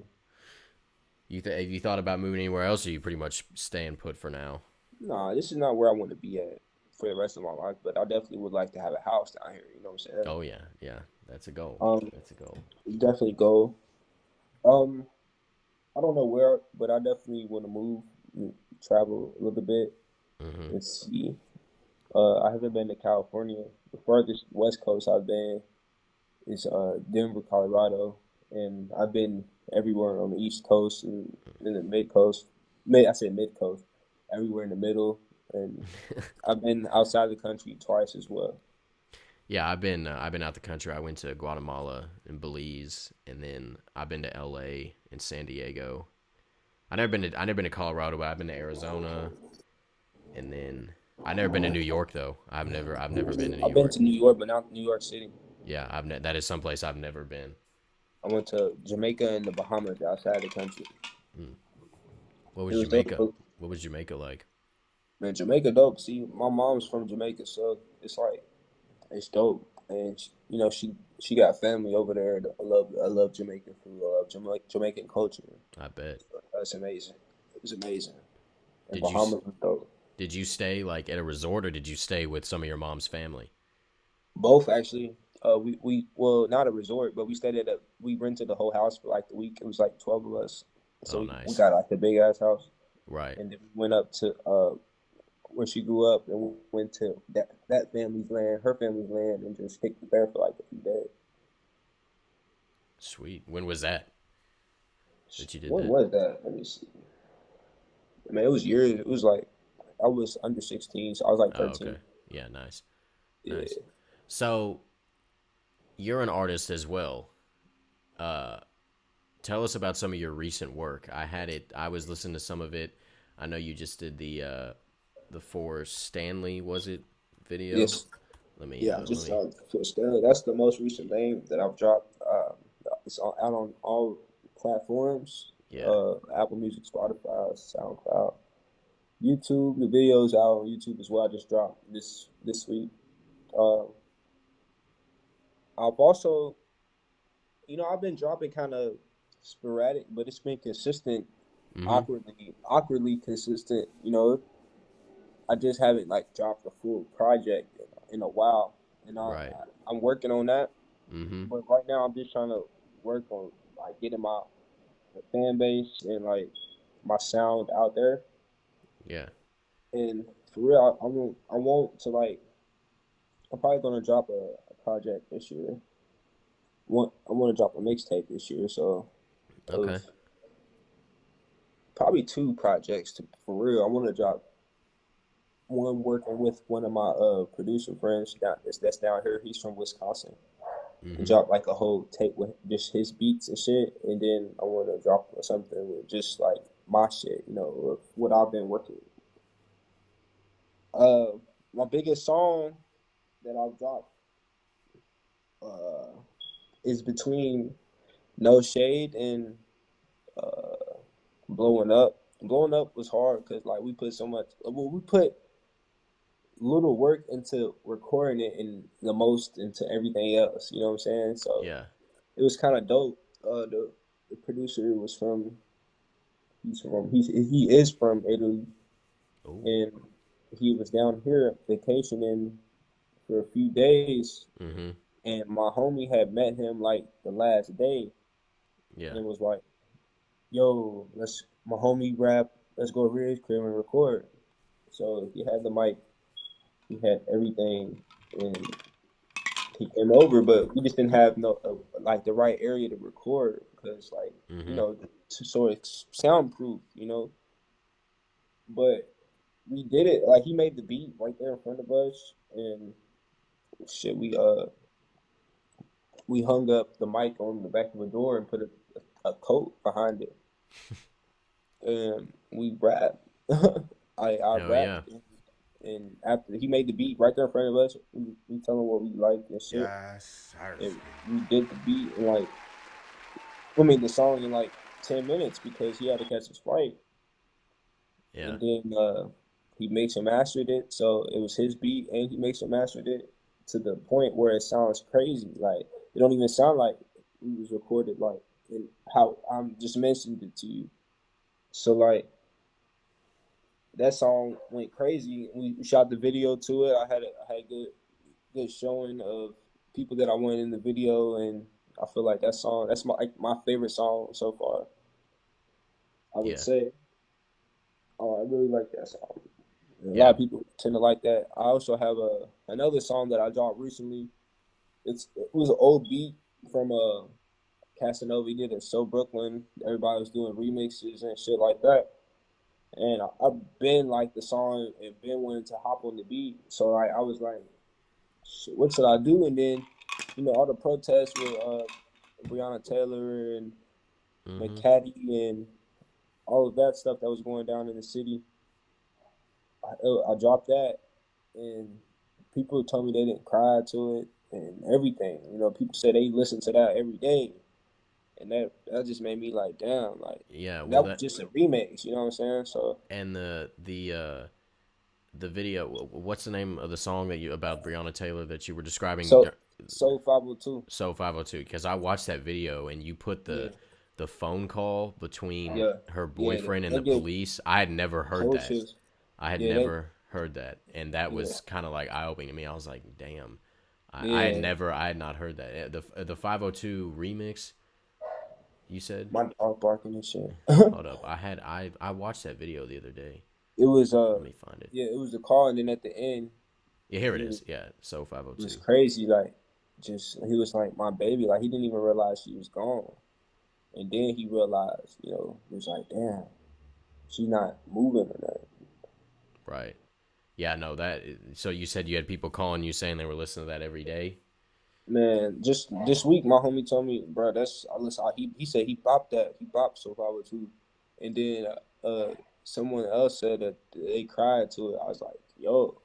Have you thought about moving anywhere else, or you pretty much staying put for now? Nah, this is not where I want to be at for the rest of my life, but I definitely would like to have a house down here. You know what I'm saying? Oh yeah, yeah. That's a goal. Um, That's a goal. definitely go. Um, I don't know where, but I definitely want to move, travel a little bit Hmm. and see. I haven't been to California. The furthest West Coast I've been is Denver, Colorado, and I've been everywhere on the East Coast and in the Mid Coast. I said Mid Coast, everywhere in the middle, and I've been outside the country twice as well. Yeah, I've been out the country. I went to Guatemala and Belize, and then I've been to L.A. and San Diego. I never been to Colorado, but I've been to Arizona, and then I never been to New York though. I've never been to New I've been York. to New York, but not New York City. Yeah, that is someplace I've never been. I went to Jamaica and the Bahamas outside the country. Hmm. What It was was Jamaica? dope. What was Jamaica like? Man, Jamaica dope. See, my mom's from Jamaica, so it's like it's dope. And she got family over there. I love Jamaican food. I love Jamaican culture. I bet. That's amazing. It was amazing. And Did you Bahamas was dope. did you stay like at a resort, or did you stay with some of your mom's family? Both actually. We well not a resort, but we rented the whole house for like the week. It was like 12 of us, so Oh, we nice. got like a big ass house, Right. and then we went up to where she grew up, and we went to that family's land, her family's land, and just kicked it there for like a few days. Sweet. When was that that you did When that? was that? Let me see. Man, it was years. It was like I was under 16, so I was like Oh, okay. 13. Yeah, nice. Nice. Yeah. So, you're an artist as well. Uh Tell us about some of your recent work. I was listening to some of it. I know you just did the for Stanley, was it, video? Yes. Yeah. Let Just me for Stanley. That's the most recent thing that I've dropped. Out on all platforms. Yeah. Apple Music, Spotify, SoundCloud, YouTube. The video's out on YouTube as well. I just dropped this week. Uh, I've also, I've been dropping kind of sporadic, but it's been consistent, Mhm. awkwardly consistent. I just haven't like dropped a full project in a while, and Right. I'm working on that. Mhm. But right now, I'm just trying to work on like getting my fan base and like my sound out there. Yeah. And for real, I want to like I'm probably gonna drop a project this year. I want to drop a mixtape this year, so of Okay. probably two projects for real. I want to drop one working with one of my producer friends that's down here. He's from Wisconsin. And Mhm. drop like a whole tape with just his beats and shit, and then I want to drop something with just like my shit, of what I've been working with. My biggest song that I've dropped uh is between No Shade and uh Blowing Up. Blowing Up was hard because like we put so much, well, we put little work into recording it and the most into everything else. You know what I'm saying? So Yeah. it was kind of dope. The producer was from he is from Italy, Oh. and he was down here vacationing for a few days, Mm-hmm. and my homie had met him like the last day, Yeah. and was like, "Yo, my homie rap. Let's go over to his crib and record." So he had the mic, he had everything, and he came over, but we just didn't have no like the right area to record because like Mm-hmm. so it's soundproof, But we did it. Like he made the beat right there in front of us, and shit, we hung up the mic on the back of a door and put a coat behind it, and we rapped. I Hell yeah. rapped, and after he made the beat right there in front of us, we tell him what we liked and shit, Yes, sir. and we did the beat in like, I mean, the song in like 10 minutes because he had to catch his flight, Yeah. and then he mixed and mastered it, so it was his beat, and he mixed and mastered it to the point where it sounds crazy. Like it don't even sound like it was recorded like in how I'm just mentioned it to you. So like that song went crazy. We shot the video to it. I had good showing of people that I wanted in the video, and I feel like that's my favorite song so far. I would Yeah. say. Oh, I really like that song. A lot Yeah. of people tend to like that. I also have another song that I dropped recently. It was an old beat from Casanova. He did it So Brooklyn. Everybody was doing remixes and shit like that. And I've been like the song and been wanting to hop on the beat. So I was like, shit, what should I do? And then, all the protests with Breonna Taylor and Mm-hmm. McCaddy and all of that stuff that was going down in the city. I dropped that, and people told me they didn't cry to it and everything. People said they listen to that every day, and that just made me like, damn, like Yeah. Well, that was that just a remix. You know what I'm saying? So, and the video. What's the name of the song that you about Breonna Taylor that you were describing? so, so 502. So 502, because I watched that video and you put Yeah, the phone call between yeah, her yeah. boyfriend and They the get police. I had never heard that. coaches. I had Yeah, they never heard that, and that yeah was kind of like eye opening to me. I was like, damn, yeah. I had not heard that. The 502 remix. You said, My dog barking and shit. hold up, I watched that video the other day. It was Let me find it. yeah, it was the call, and then at the end, Yeah, here it it was is. Yeah, so it was 502. crazy. Like, just he was like my baby. Like he didn't even realize she was gone. And then he realized, he was like, damn, she's not moving or nothing. Right. Yeah, no, that. So you said you had people calling you saying they were listening to that every day. Man, just this week, my homie told me, bro, I listen. He said he bopped that. He bopped So Far With You. And then someone else said that they cried to it. I was like, yo.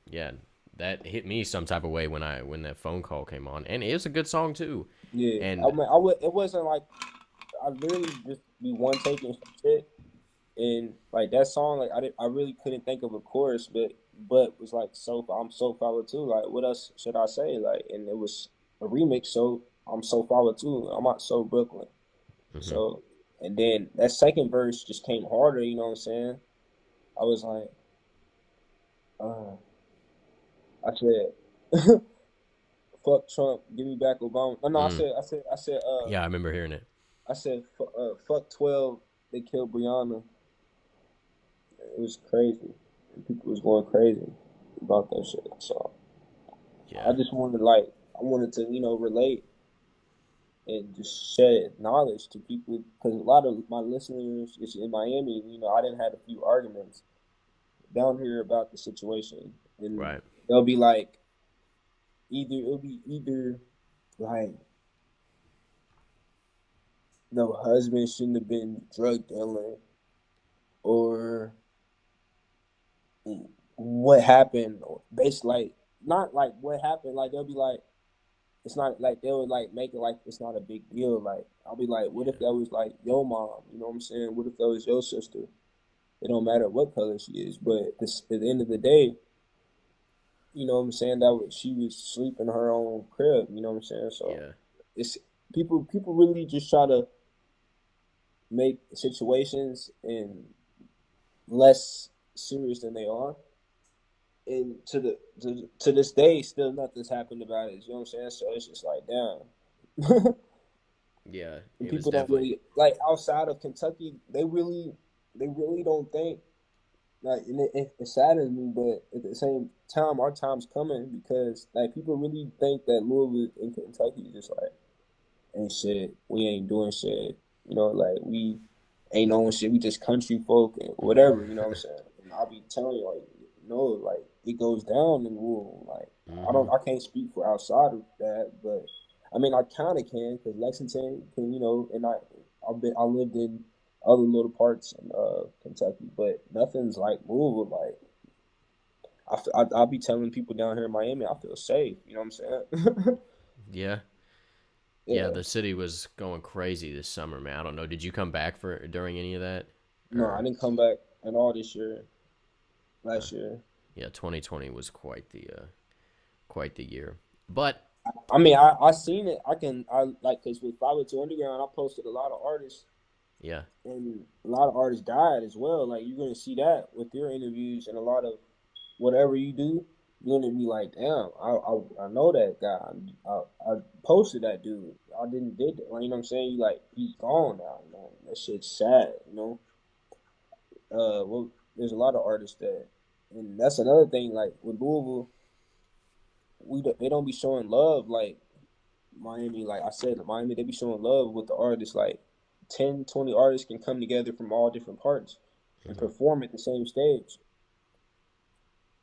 Yeah, that hit me some type of way when that phone call came on, and it was a good song too. Yeah. I And mean, it wasn't like, I literally just be one taking some shit. And like that song, like I really couldn't think of a chorus, but was like I'm so far with too. Like what else should I say? Like, and it was a remix, so I'm so far with too. I'm not so Brooklyn. mm-hmm. So, and then that second verse just came harder. You know what I'm saying? I was like, uh, I said, "Fuck Trump, give me back Obama." No, no, Mm. I Yeah, I remember hearing it. said, "Fuck 12." They killed Breonna. It was crazy. People was going crazy about that shit. So I Yeah, just I wanted to, relate and just share knowledge to people because a lot of my listeners is in Miami. I didn't have a few arguments down here about the situation, and right. they'll be like, it'll be either like the husband shouldn't have been drug dealing, or what happened, or basically like not like what happened. Like they'll be like, it's not like they would like make it like it's not a big deal. Like I'll be like, what if Yeah, that was like your mom? You know what I'm saying? What if that was your sister? It don't matter what color she is, but at the end of the day, you know what I'm saying? She was sleeping in her own crib. You know what I'm saying? So yeah, it's people really just try to make situations and less serious than they are. and to this day, still nothing's happened about it. You know what I'm saying? So it's just like, damn. Yeah, And it was people don't definitely. really like outside of Kentucky. They really don't think like, and it saddens me, but at the same time, our time's coming because like people really think that Louisville and Kentucky is just like ain't shit. We ain't doing shit. You know, like we ain't knowing shit. We just country folk and whatever. You know what I'm saying? And I'll be telling you, like, no, like it goes down in Louisville. Like Hmm. I can't speak for outside of that, but I mean, I kind of can because Lexington can, you know, and I lived in other little parts in Kentucky, but nothing's like Louisville. Like I'll be telling people down here in Miami, I feel safe. You know what I'm saying? Yeah, yeah. Yeah. The city was going crazy this summer, man. I don't know. Did you come back for during any of that, No, I or didn't come back at all this year. uh, Last year. yeah, 2020 was quite the year. But I mean, I seen it. I like because with 502 Underground, I posted a lot of artists, yeah, and a lot of artists died as well. Like you're gonna see that with your interviews and a lot of whatever you do. You're gonna be like, damn, I know that guy. I posted that dude. I didn't did that. Like, you know what I'm saying? You like he's gone now. You know that shit's sad. You know. Well, there's a lot of artists that, and that's another thing. Like with Louisville, they don't be showing love like Miami. Like I said, Miami they be showing love with the artists. Like 10, 20 artists can come together from all different parts and hmm, perform at the same stage.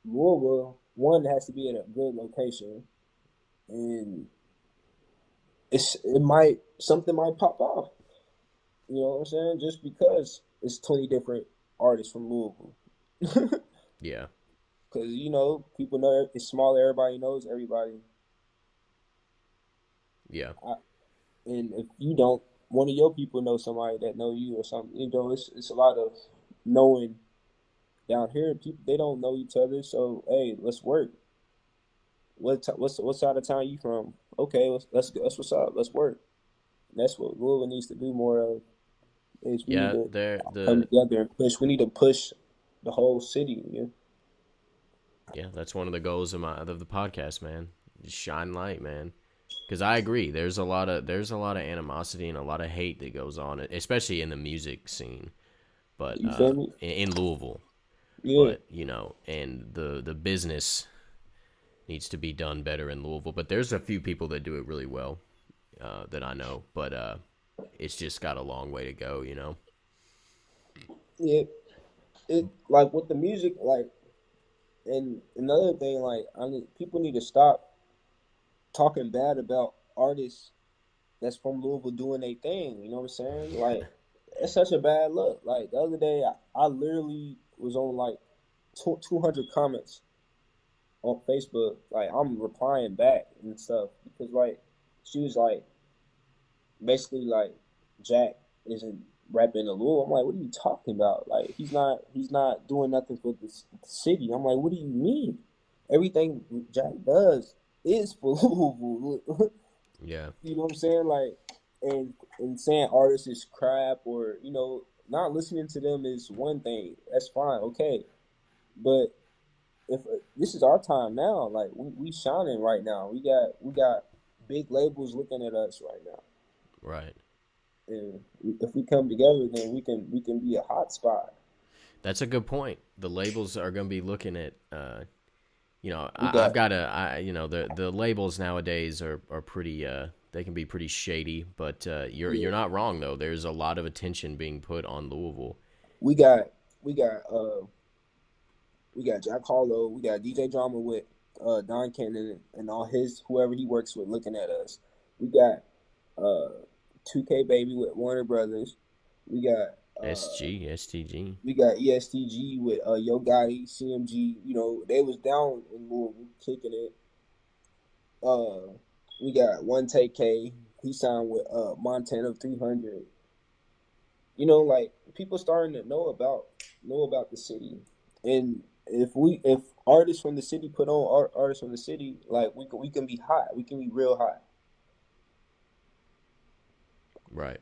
Louisville, one has to be at a good location, and it might something might pop off. You know what I'm saying? Just because it's 20 different artists from Louisville. yeah, Because you know people know it's small. Everybody knows everybody. yeah, I, and if you don't, one of your people know somebody that know you or something. You know, it's a lot of knowing down here. People they don't know each other, so hey, let's work. What side of town you from? Okay, that's what's up. Let's work. And that's what Louisville needs to do more of. Is we need yeah. to There come the together and push. We need to push the whole city. You know? Yeah, that's one of the goals of the podcast, man. Just shine light, man. Because I agree, there's a lot of animosity and a lot of hate that goes on, especially in the music scene, but You feel me? in Louisville. Yeah. But and the business needs to be done better in Louisville. But there's a few people that do it really well that I know, but it's just got a long way to go. Yeah. It like with the music, like, and another thing, like, people need to stop talking bad about artists that's from Louisville doing their thing. You know what I'm saying? Like, it's such a bad look. Like the other day, I literally was on like 200 comments on Facebook. Like I'm replying back and stuff because like she was like basically like Jack isn't rapping the Louisville. I'm like, what are you talking about? Like he's not doing nothing for the city. I'm like, what do you mean? Everything Jack does is for Louisville. Yeah, You know what I'm saying? Like, and saying artists is crap or not listening to them is one thing. That's fine, okay. But if this is our time now, like we shining right now. We got big labels looking at us right now, right. and if we come together, then we can be a hot spot. That's a good point. The labels are going to be looking at We I've got got the labels nowadays are pretty they can be pretty shady, but you're yeah, not wrong though. There's a lot of attention being put on Louisville. we got we got we got Jack Harlow, we got DJ Drama with Don Cannon and all his whoever he works with looking at us. We got 2K Baby with Warner Brothers. We got STG. we got ESTG with Yo Gotti, CMG. You know they was down in Louisville kicking it. Uh, we got One Take K. He signed with Montana 300. Like people starting to know about the city, and if artists from the city put on artists from the city, like we can be hot, we can be real hot. Right.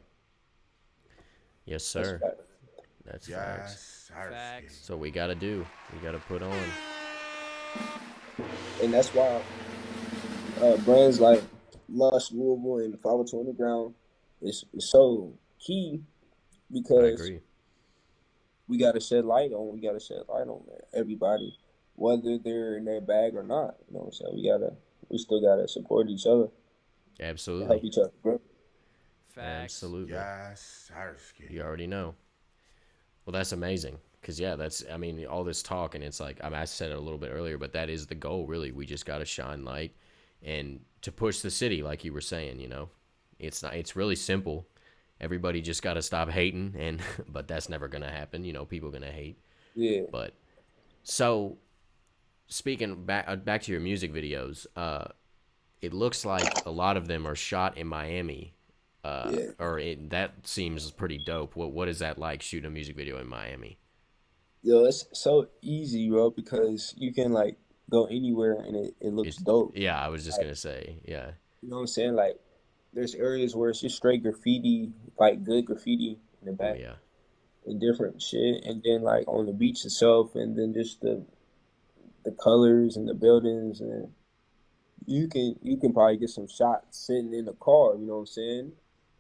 Yes, That's sir. fact. That's facts. Yes, sir. So we got to put on. And that's why brands like Lush, Louisville, and 502 Underground is so key I because agree. we gotta shed light on everybody, whether they're in their bag or not. You know what I'm saying? We still gotta support each other and help Absolutely. each other grow. Facts. Absolutely. Yes, Sarsky. You already know. Well, that's amazing. Because, yeah, that's, I mean, all this talk, and it's like, I mean, I said it a little bit earlier, but that is the goal, really. We just got to shine light and to push the city, like you were saying, you know. It's not, it's really simple. Everybody just got to stop hating, and, but that's never going to happen. You know, people going to hate. Yeah, But, so, speaking back to your music videos, it looks like a lot of them are shot in Miami. yeah. That seems pretty dope. What is that like shooting a music video in Miami? Yo, it's so easy, bro, because you can like go anywhere and it looks It's dope. Yeah, I was just Like, gonna say, yeah. you know what I'm saying? Like, there's areas where it's just straight graffiti, like good graffiti in the Oh back yeah, and different shit, and then like on the beach itself, and then just the colors and the buildings, and you can probably get some shots sitting in the car. You know what I'm saying?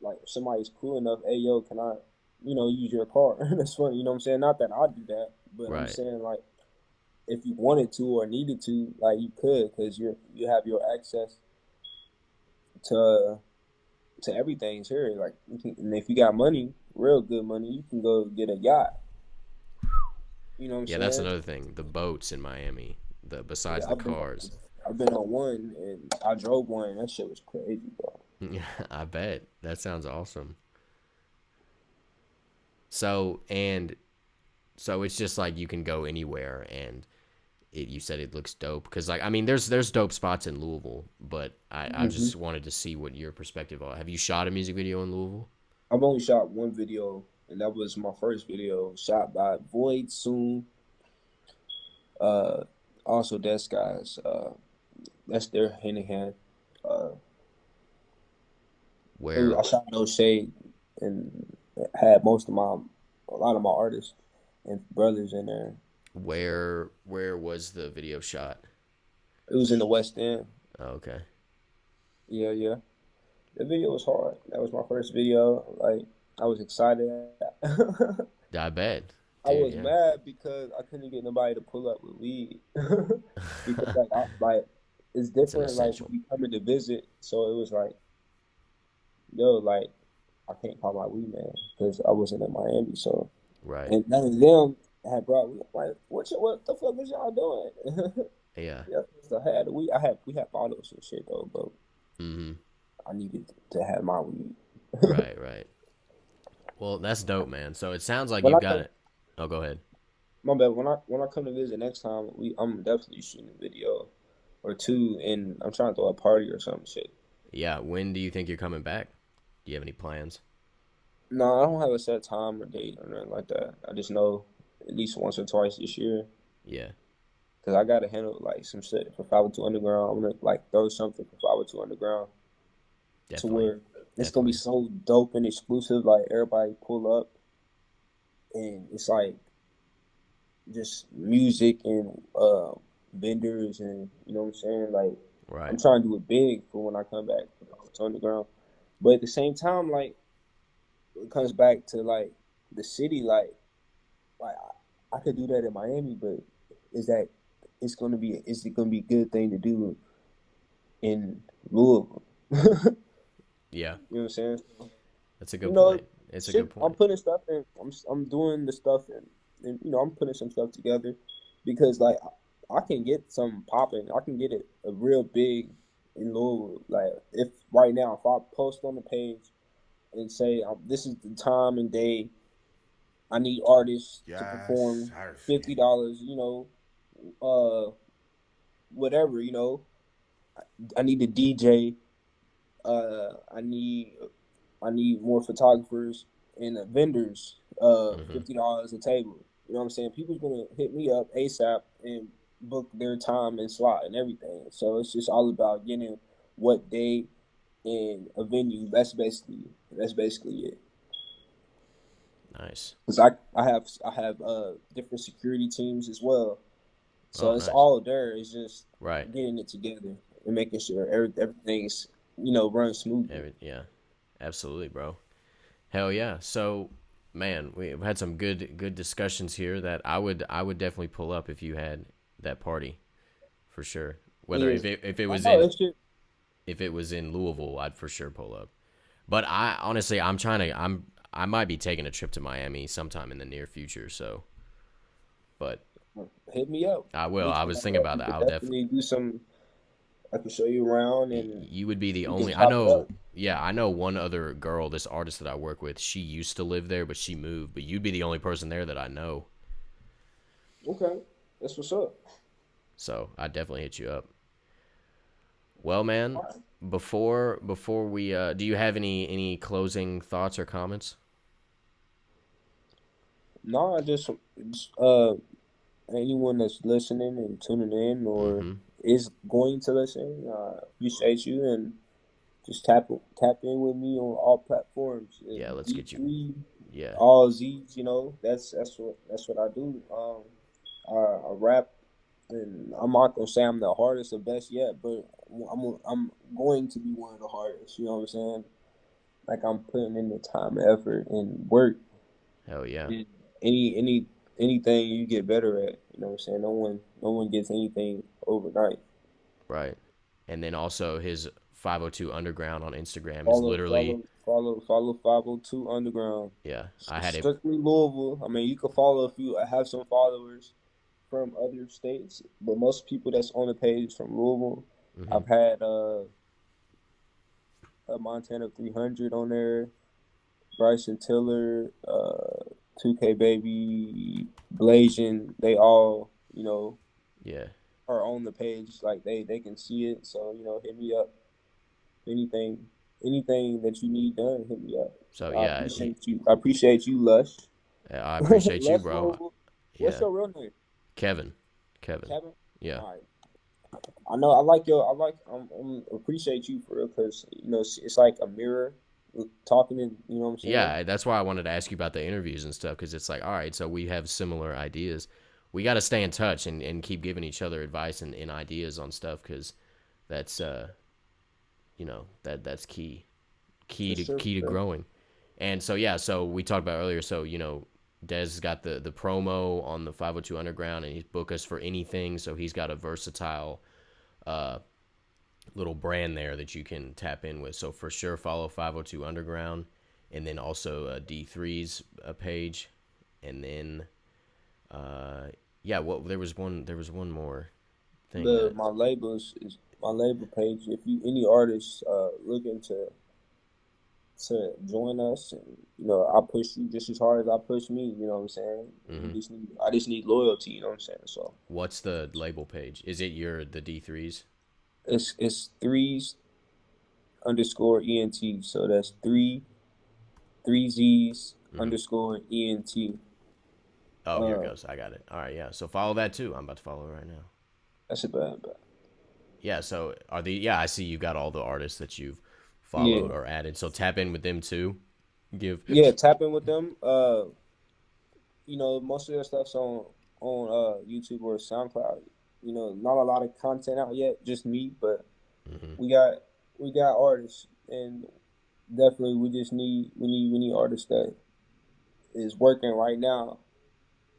Like if somebody's cool enough, hey yo, can I, use your car? That's funny. You know what I'm saying? Not that I do that, but I'm right. saying like if you wanted to or needed to, like you could, because you have your access to to everything's here. Like, and if you got money, real good money, you can go get a yacht. You know what I'm Yeah, that's saying? another thing. The boats in Miami, the Yeah, besides the cars. I've been on one, and I drove one. And that shit was crazy, bro. Yeah, I bet that sounds awesome. So and so it's just like you can go anywhere, and you said it looks dope because like I mean there's dope spots in Louisville, but I hmm just wanted to see what your perspective are. Have you shot a music video in Louisville? I've only shot one video, and that was my first video shot by Void Soon. Uh, Also, that's guys. That's their hand in hand. Uh, Where I shot No Shade and had a lot of my artists and brothers in there. where was the video shot? It was in the West End. Oh, okay. Yeah, yeah. The video was hard. That was my first video. Like I was excited. I bet, I dude. was Yeah, mad because I couldn't get nobody to pull up with weed. Because like it's it's an different like when essential. you coming to visit. So it was like, yo, like I can't call my weed man because I wasn't in Miami. So Right. and none of them had brought weed. Like what the fuck was y'all doing? Yeah. Yeah, so we had bottles and shit though, but Mm-hmm. I needed to have my weed. Right. Right. Well, that's dope, man. So it sounds like When you've I got come, it. Oh, go ahead. my bad. When I come to visit next time, I'm definitely shooting a video or two, and I'm trying to throw a party or some shit. Yeah. When do you think you're coming back? Do you have any plans? No, I don't have a set time or date or nothing like that. I just know at least once or twice this year Yeah. because I gotta handle like some shit for 502 Underground. I'm gonna like throw something for 502 Underground to Definitely. where it's gonna be Definitely. so dope and exclusive. Like everybody pull up, and it's like just music and vendors and you know what I'm saying. Like I'm Right. trying to do it big for when I come back to underground, but at the same time, like it comes back to like the city. Like I could do that in Miami, but is that is it gonna be a good thing to do in Louisville? You Yeah. know what I'm saying? That's a You good know, point. It's a good shit. I'm point. putting stuff in. I'm doing the stuff and I'm putting some stuff together because like I can get some popping. I can get it a real big in Louisville. Like if right now if I post on the page and say this is the time and day I need artists to Yes, perform Sarsky. $50. Uh, whatever. I need a DJ. I need more photographers and vendors. Mm-hmm. $50 a table. You know what I'm saying? People's gonna hit me up ASAP and book their time and slot and everything. So it's just all about getting what day and a venue. That's basically it. Nice. Because I have different security teams as well So Oh, it's nice. all there. It's just Right. getting it together and making sure everything's runs smoothly. Yeah. Absolutely, bro. Hell yeah. So, man, we've had some good discussions here that I would definitely pull up if you had that party for sure. Whether Yeah, if it I was know in that shit. if it was in Louisville, I'd for sure pull up. But I honestly, I might be taking a trip to Miami sometime in the near future. So, but Hit me up. I will. I was thinking about We that. could I'll definitely. definitely do some. I can show you around and You would be the we can only. I chop it know. up. Yeah, I know one other girl, this artist that I work with. She used to live there, but she moved. But you'd be the only person there that I know. Okay, that's what's up. So I definitely hit you up. Well, man, before we do you have any closing thoughts or comments? No, I just anyone that's listening and tuning in or Mm-hmm. is going to listen, appreciate you and just tap in with me on all platforms. Yeah, let's get you. D3, Yeah, all Z's, that's what I do. I rap, and I'm not gonna say I'm the hardest or best yet, but I'm going to be one of the hardest. You know what I'm saying? Like I'm putting in the time, effort, and work. hell yeah, And anything you get better at. You know what I'm saying? No one gets anything overnight. right. And then also his 502 Underground on Instagram is Follow, literally follow, follow, follow 502 Underground. yeah. I had it. Strictly Louisville. I mean, you can follow a few. I have some followers from other states, but most people that's on the page from Louisville. Mm-hmm. I've had a Montana 300 on there, Bryson Tiller, 2K Baby, Blasian. They all Yeah. are on the page. Like they can see it. So hit me up. Anything anything that you need done, hit me up. So I yeah, appreciate you. I appreciate you, Lush. I appreciate you, Lush bro. Louisville. What's Yeah, your real name? Kevin. Kevin. Kevin. Yeah. All right. I know. I like your. I like. Appreciate you for real because it's like a mirror talking and you know what I'm saying. Yeah, that's why I wanted to ask you about the interviews and stuff because it's like, all right, so we have similar ideas. We got to stay in touch and keep giving each other advice and ideas on stuff because that's that's For sure. key to For sure. growing. And so yeah, so we talked about earlier. So Dez got the promo on the 502 Underground, and he's book us for anything. So he's got a versatile little brand there that you can tap in with. So for sure, follow 502 Underground, and then also D3zzz page, and then yeah. Well, there was one more thing The that my labels is my label page. If you any artists looking to join us, and I push you just as hard as I push me. You know what I'm saying? mm-hmm. I just need loyalty. You know what I'm saying? So What's the label page? Is it the D3zzz? it's threes underscore ENT. So that's three Z's Mm-hmm. underscore ENT. Oh, here it goes. I got it. All right, yeah. So follow that too. I'm about to follow it right now. That's a bad. Yeah. So I see you got all the artists that you've Yeah, followed or added. So tap in with them too. Give. yeah. Tap in with them. Most of their stuff's on YouTube or SoundCloud. Not a lot of content out yet, just me, but Mm-hmm. we got artists, and definitely we need artists that is working right now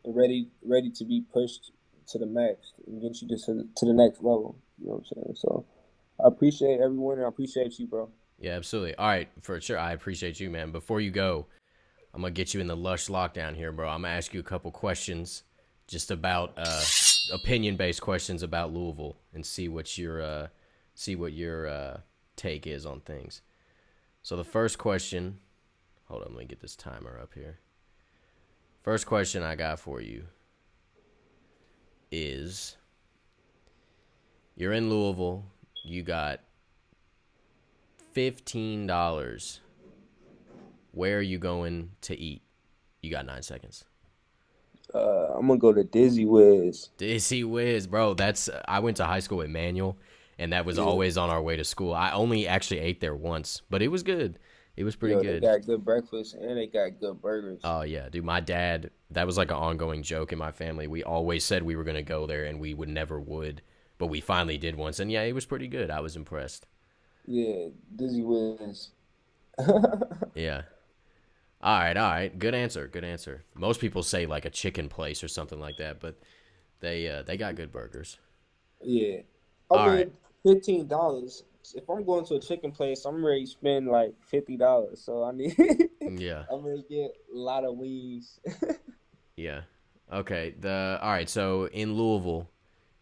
and ready to be pushed to the max and get you just to the next level. You know what I'm saying? So I appreciate everyone and I appreciate you, bro. Yeah, absolutely. All right, for sure. I appreciate you, man. Before you go, I'm gonna get you in the Lush lockdown here, bro. I'm gonna ask you a couple questions, just about opinion-based questions about Louisville, and see what your take is on things. So the first question, hold on, let me get this timer up here. First question I got for you is: you're in Louisville, you got $15. Where are you going to eat? You got 9 seconds. I'm gonna go to D3zzz. D3zzz, bro. I went to high school at Manual, and that was Yeah. always on our way to school. I only actually ate there once, but it was good. It was pretty Yo, good. they got good breakfast and they got good burgers. Oh yeah, dude. My dad. That was like an ongoing joke in my family. We always said we were gonna go there, and we would never would, but we finally did once, and yeah, it was pretty good. I was impressed. Yeah, Dizzy wins. Yeah. All right, all right. Good answer. Good answer. Most people say like a chicken place or something like that, but they got good burgers. Yeah. I All right. mean, $15. If I'm going to a chicken place, I'm ready to spend like $50. So I need, Yeah. I'm gonna get a lot of wings. Yeah. Okay. All right. So in Louisville,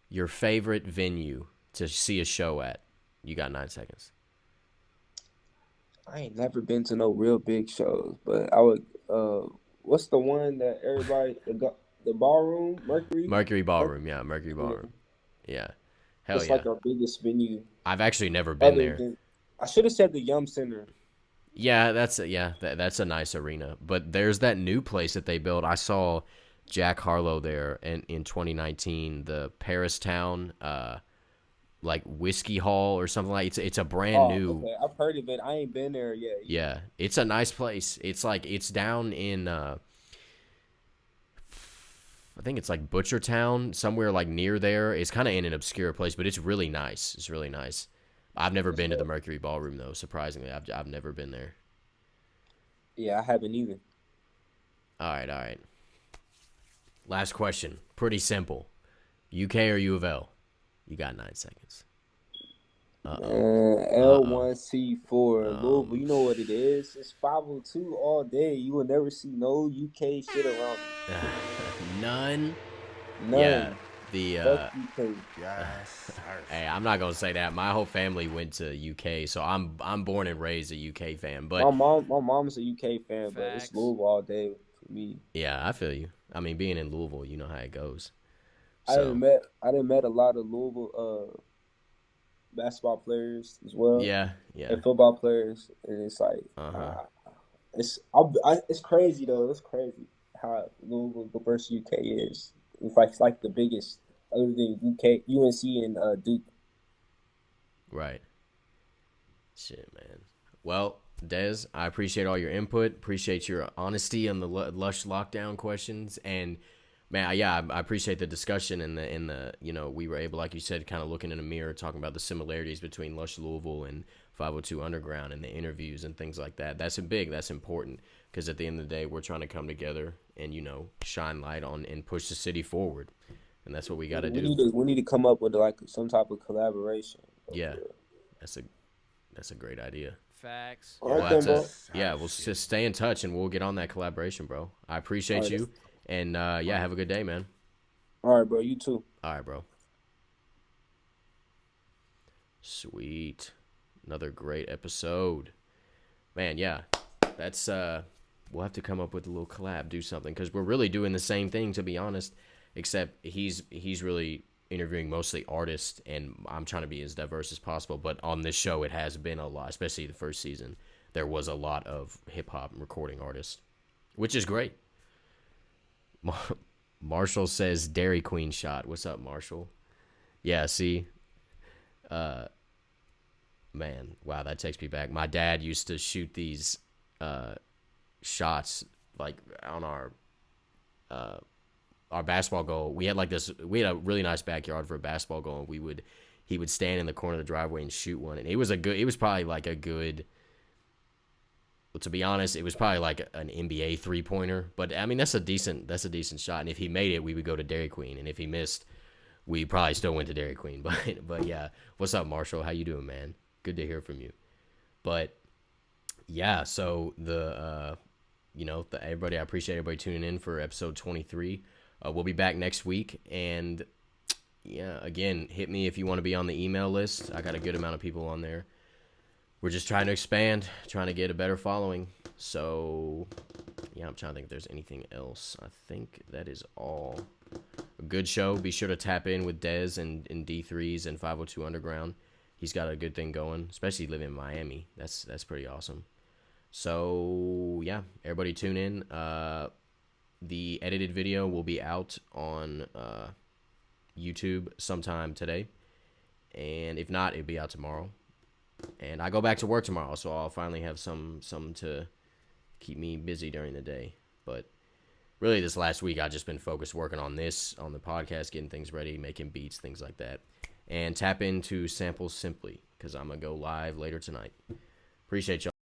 your favorite venue to see a show at? You got 9 seconds. I ain't never been to no real big shows, but I would. What's the one that everybody the ballroom Mercury? Mercury Ballroom. Yeah, Mercury Ballroom. Yeah. Hell It's yeah. like our biggest venue. I've actually never been Other there. than I should have said the Yum Center. Yeah, that's a nice arena. But there's that new place that they built. I saw Jack Harlow there in 2019, the Paris Town like whiskey hall or something like it's a brand new. Okay, I've heard of it. I ain't been there yet. Yeah, it's a nice place. It's like it's down in I think it's like Butchertown, somewhere like near there. It's kind of in an obscure place, but it's really nice. It's really nice. I've never been to the Mercury Ballroom though. Surprisingly, I've never been there. Yeah, I haven't either. All right, all right. Last question. Pretty simple. UK or U of L? You got 9 seconds. L1C4 Louisville. You know what it is? It's 502 all day. You will never see no UK shit around me. None. None. Yeah. The Fuck UK. Yes. hey, I'm not gonna say that. My whole family went to UK, so I'm born and raised a UK fan. But My mom's a UK fan, but it's Facts. Louisville all day for me. yeah, I feel you. I mean, being in Louisville, you know how it goes. I So done met a lot of Louisville basketball players as well. yeah, yeah. And football players, and it's like it's crazy though. It's crazy how Louisville versus UK is. It's like the biggest other than UNC and Duke. Right. Shit, man. Well, Dez, I appreciate all your input. Appreciate your honesty on the Lush lockdown questions, and man, yeah, I appreciate the discussion and the we were able, like you said, kind of looking in a mirror, talking about the similarities between Lush Louisville and 502 Underground and the interviews and things like that. That's big. That's important because at the end of the day, we're trying to come together and shine light on and push the city forward, and that's what we got to do. We need to come up with like some type of collaboration. Yeah, that's a great idea. Facts. All right, then, bro. We'll just stay in touch and we'll get on that collaboration, bro. I appreciate you, and have a good day, man. All right, bro. You too. All right, bro. Sweet. Another great episode. Man, yeah. That's we'll have to come up with a little collab, do something, because we're really doing the same thing, to be honest, except he's really interviewing mostly artists, and I'm trying to be as diverse as possible. But on this show, it has been a lot, especially the first season. There was a lot of hip-hop recording artists, which is great. Marshall says Dairy Queen shot. What's up, Marshall? Yeah, see? Man, wow, that takes me back. My dad used to shoot these shots like on our basketball goal. We had a really nice backyard for a basketball goal, and he would stand in the corner of the driveway and shoot one. And it was probably like a good, well, to be honest, it was probably like an NBA 3-pointer. But I mean, that's a decent shot. And if he made it, we would go to Dairy Queen. And if he missed, we probably still went to Dairy Queen. But yeah, what's up, Marshall? How you doing, man? Good to hear from you. But yeah, so everybody, I appreciate everybody tuning in for episode 23. We'll be back next week, and yeah, again, hit me if you want to be on the email list. I got a good amount of people on there. We're just trying to expand, trying to get a better following. So yeah, I'm trying to think if there's anything else. I think that is all. A good show. Be sure to tap in with Dez and D3zzz and 502 Underground. He's got a good thing going, especially living in Miami. That's pretty awesome. So yeah, everybody tune in. The edited video will be out on YouTube sometime today, and if not, it'll be out tomorrow. And I go back to work tomorrow, so I'll finally have some to keep me busy during the day. But really, this last week, I've just been focused working on this, on the podcast, getting things ready, making beats, things like that. And tap into Samples Simply, because I'm going to go live later tonight. Appreciate y'all.